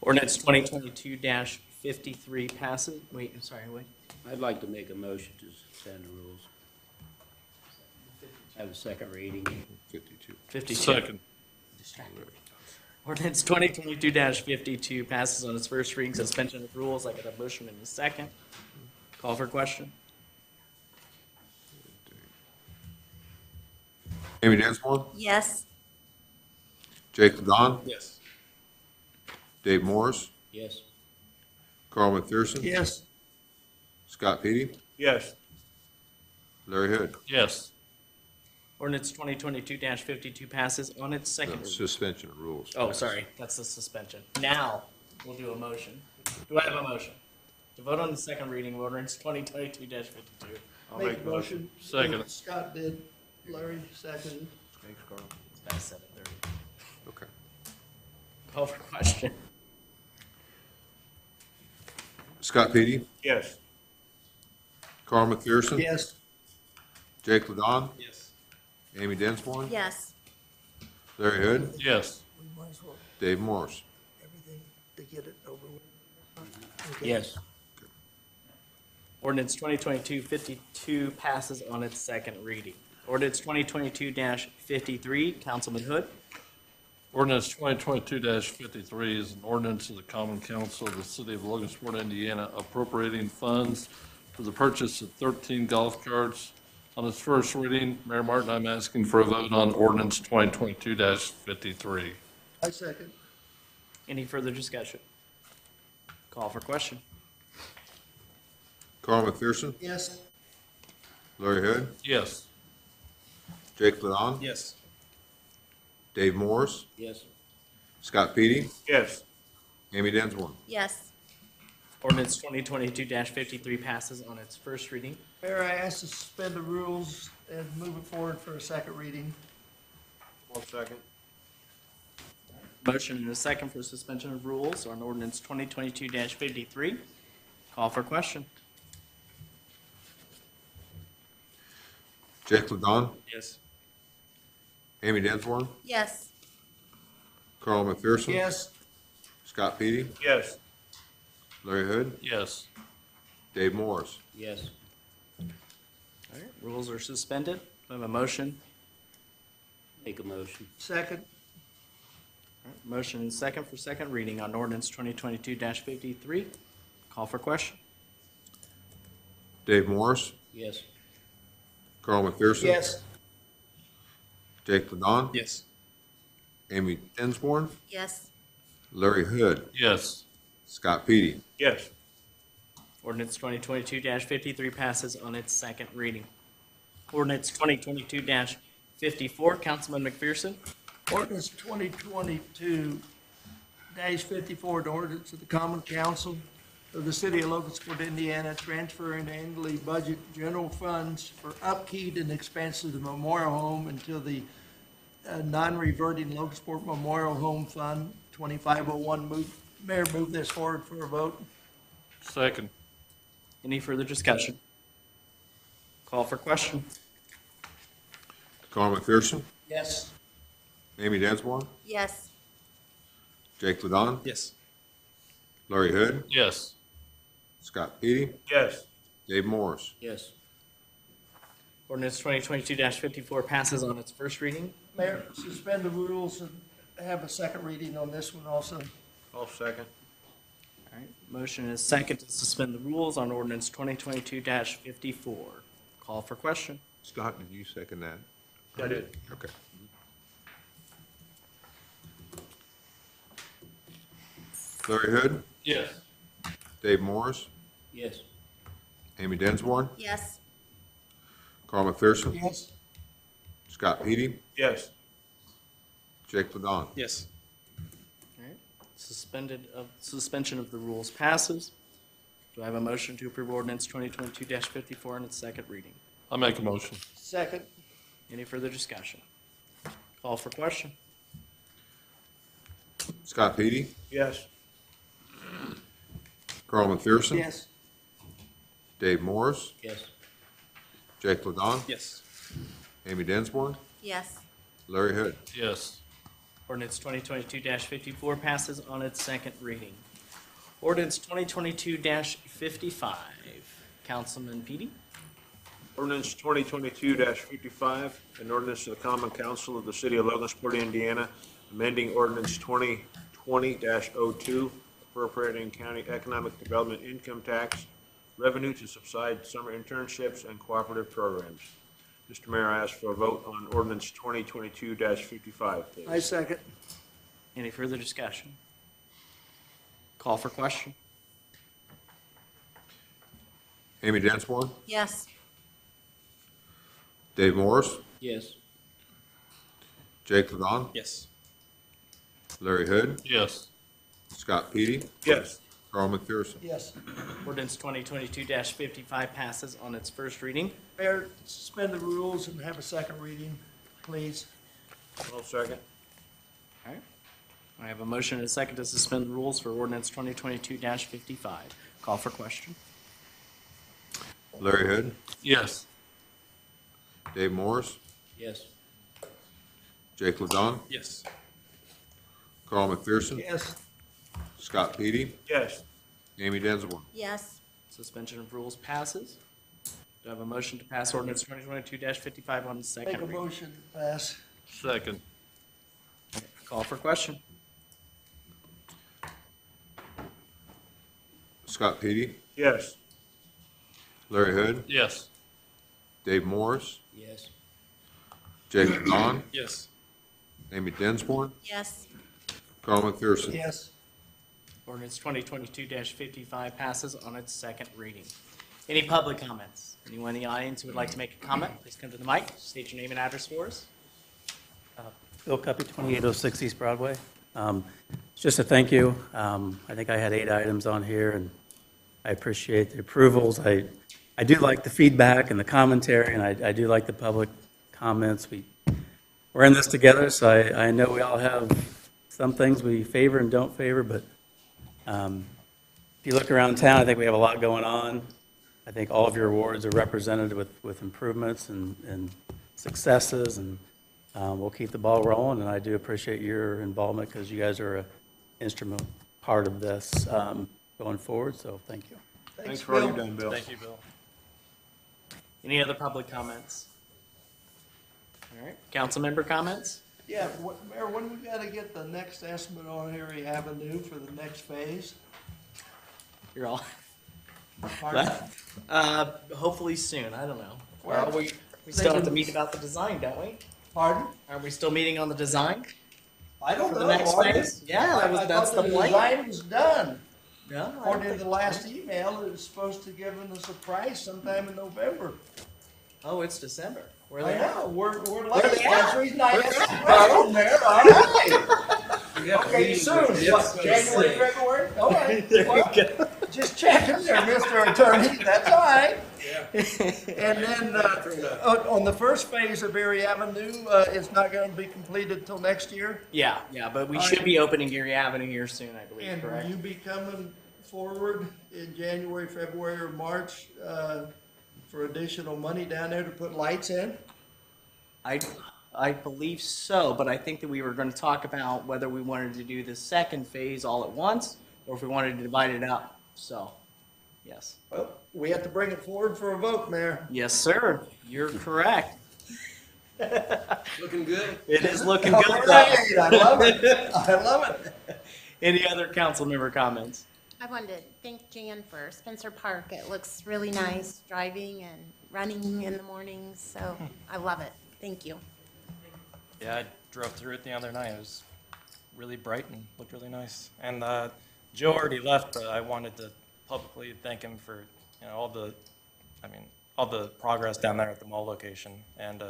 Ordinance 2022-53 passes. Wait, I'm sorry, wait. I'd like to make a motion to suspend the rules. Have a second reading. 52. 52. Second. Distracted. Ordinance 2022-52 passes on its first reading, suspension of rules. I got a motion in a second. Call for question. Amy Dinsmore, Yes. Jake Ladon, Yes. Dave Morris, Yes. Carl McPherson, Yes. Scott Petey, Yes. Larry Hood. Yes. Ordinance 2022-52 passes on its second No, reading. suspension of rules. Oh, sorry, that's the suspension. Now, we'll do a motion. Do I have a motion? To vote on the second reading of ordinance 2022-52. I'll Make a motion. Second. Scott did, Larry seconded. Thanks, Carl. It's past 7:30. Okay. Call for question. Scott Petey, Yes. Carl McPherson, Yes. Jake Ladon, Yes. Amy Dinsmore, Yes. Larry Hood, Yes. We might as well, Dave Morris. everything to get it over with. Okay. Yes. Ordinance 2022-52 passes on its second reading. Ordinance 2022-53, Councilman Hood. Ordinance 2022-53 is an ordinance of the Common Council of the City of Logansport, Indiana, appropriating funds for the purchase of 13 golf carts. On its first reading, Mayor Martin, I'm asking for a vote on ordinance 2022-53. I second. Any further discussion? Call for question. Carl McPherson, Yes. Larry Hood, Yes. Jake Ladon, Yes. Dave Morris, Yes. Scott Petey, Yes. Amy Dinsmore. Yes. Ordinance 2022-53 passes on its first reading. Mayor, I ask to suspend the rules and move it forward for a second reading. 1 second. Motion and a second for suspension of rules on ordinance 2022-53. Call for question. Jake Ladon, Yes. Amy Dinsmore, Yes. Carl McPherson. Yes. Scott Petey, Yes. Larry Hood, Yes. Dave Morris. Yes. All right, rules are suspended. We have a motion. Make a motion. Second. All right, motion and second for second reading on ordinance 2022-53. Call for question. Dave Morris, Yes. Carl McPherson. Yes. Jake Ladon, Yes. Amy Dinsmore, Yes. Larry Hood, Yes. Scott Petey. Yes. Ordinance 2022-53 passes on its second reading. Ordinance 2022-54, Councilman McPherson. Ordinance 2022-54, an ordinance of the Common Council of the City of Logansport, Indiana, transferring annually budget general funds for upkeep and expense of the Memorial Home until the non-reverting Logansport Memorial Home Fund 2501. Mayor, move this forward for a vote. Second. Any further discussion? Call for question. Carl McPherson, Yes. Amy Dinsmore, Yes. Jake Ladon, Yes. Larry Hood, Yes. Scott Petey, Yes. Dave Morris. Yes. Ordinance 2022-54 passes on its first reading. Mayor, suspend the rules and have a second reading on this one also. I'll second. All right, motion is second to suspend the rules on ordinance 2022-54. Call for question. Scott, did you second that? I did. Okay. Larry Hood, Yes. Dave Morris, Yes. Amy Dinsmore, Yes. Carl McPherson, Yes. Scott Petey, Yes. Jake Ladon. Yes. All right, suspension of the rules passes. Do I have a motion to approve ordinance 2022-54 in its second reading? I make a motion. Second. Any further discussion? Call for question. Scott Petey, Yes. Carl McPherson. Yes. Dave Morris, Yes. Jake Ladon, Yes. Amy Dinsmore, Yes. Larry Hood. Yes. Ordinance 2022-54 passes on its second reading. Ordinance 2022-55, Councilman Petey. Ordinance 2022-55, an ordinance of the Common Council of the City of Logansport, Indiana, amending ordinance 2020-02, appropriating county economic development income tax revenue to subside summer internships and cooperative programs. Mr. Mayor, I ask for a vote on ordinance 2022-55, please. I second. Any further discussion? Call for question. Amy Dinsmore, Yes. Dave Morris, Yes. Jake Ladon, Yes. Larry Hood, Yes. Scott Petey, Yes. Carl McPherson. Yes. Ordinance 2022-55 passes on its first reading. Mayor, suspend the rules and have a second reading, please. I'll second. All right. I have a motion and a second to suspend the rules for ordinance 2022-55. Call for question. Larry Hood, Yes. Dave Morris, Yes. Jake Ladon, Yes. Carl McPherson, Yes. Scott Petey, Yes. Amy Dinsmore. Yes. Suspension of rules passes. Do I have a motion to pass ordinance 2022-55 on its Make second a reading? motion to pass. Second. Call for question. Scott Petey, Yes. Larry Hood, Yes. Dave Morris, Yes. Jake Ladon, Yes. Amy Dinsmore, Yes. Carl McPherson. Yes. Ordinance 2022-55 passes on its second reading. Any public comments? Anyone in the audience who would like to make a comment, please come to the mic, state your name and address for us. Bill Cuppy, 2806 East Broadway. Just a thank you. I think I had 8 items on here, and I appreciate the approvals. I do like the feedback and the commentary, and I do like the public comments. We're in this together, so I know we all have some things we favor and don't favor, but if you look around town, I think we have a lot going on. I think all of your awards are represented with improvements and successes, and we'll keep the ball rolling, and I do appreciate your involvement because you guys are an instrumental part of this going forward, so thank you. Thanks for all you've done, Bill. Thank you, Bill. Any other public comments? All right, council member comments? Yeah, Mayor, when we gotta get the next estimate on Harry Avenue for the next phase? You're all, Pardon? hopefully soon, I don't know. Well, We still have to meet about the design, don't we? Pardon? Are we still meeting on the design? I don't For know. the next are you? phase? Yeah, I that's thought the plan. design was done. No, I don't According to think- the last email, it was supposed to give us a price sometime in November. Oh, it's December. Where are I they at? know, we're Where late. they That's at? the reason I Where asked they the at? question there. All right. Yeah, Okay, soon, what, January, February? All right. There you Well, go. just checking there, Mr. Attorney, that's all right. And then, on the first phase of Erie Avenue, it's not gonna be completed till next year? Yeah, but we should be opening Erie Avenue here soon, I believe, And will correct? you be coming forward in January, February, or March, for additional money down there to put lights in? I believe so, but I think that we were going to talk about whether we wanted to do the second phase all at once, or if we wanted to divide it up. So, yes. Well, we have to bring it forward for a vote, Mayor. Yes, sir. You're correct. Looking good? It is looking All good. right, I love it, I love it. Any other council member comments? I wanted to thank Jan for Spencer Park. It looks really nice driving and running in the mornings, so I love it. Thank you. Yeah, I drove through it the other night. It was really bright and looked really nice. And Joe already left, but I wanted to publicly thank him for, all the progress down there at the mall location. And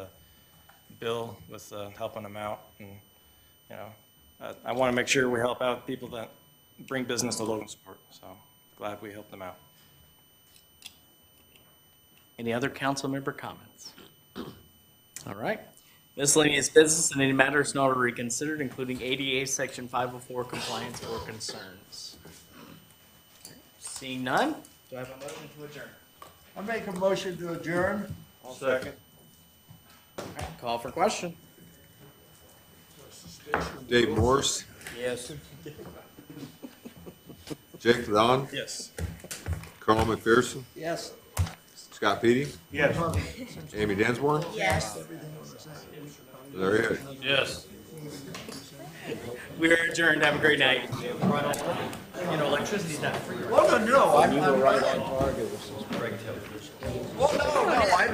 Bill with helping him out. And, I want to make sure we help out people that bring business to Logansport. So glad we helped them out. Any other council member comments? All right. Miscellaneous business and any matters not already considered, including ADA Section 504 compliance or concerns. Seeing none, do I have a motion to adjourn? I make a motion to adjourn. I'll second. All right, call for question. Dave Morse, Yes. Jake Don, Yes. Carl McPherson, Yes. Scott Petey, Yes. Amy Densmore. Yes. There he is. Yes. We are adjourned. Have a great night. Electricity's not free. Well, no, I'm, well, no, I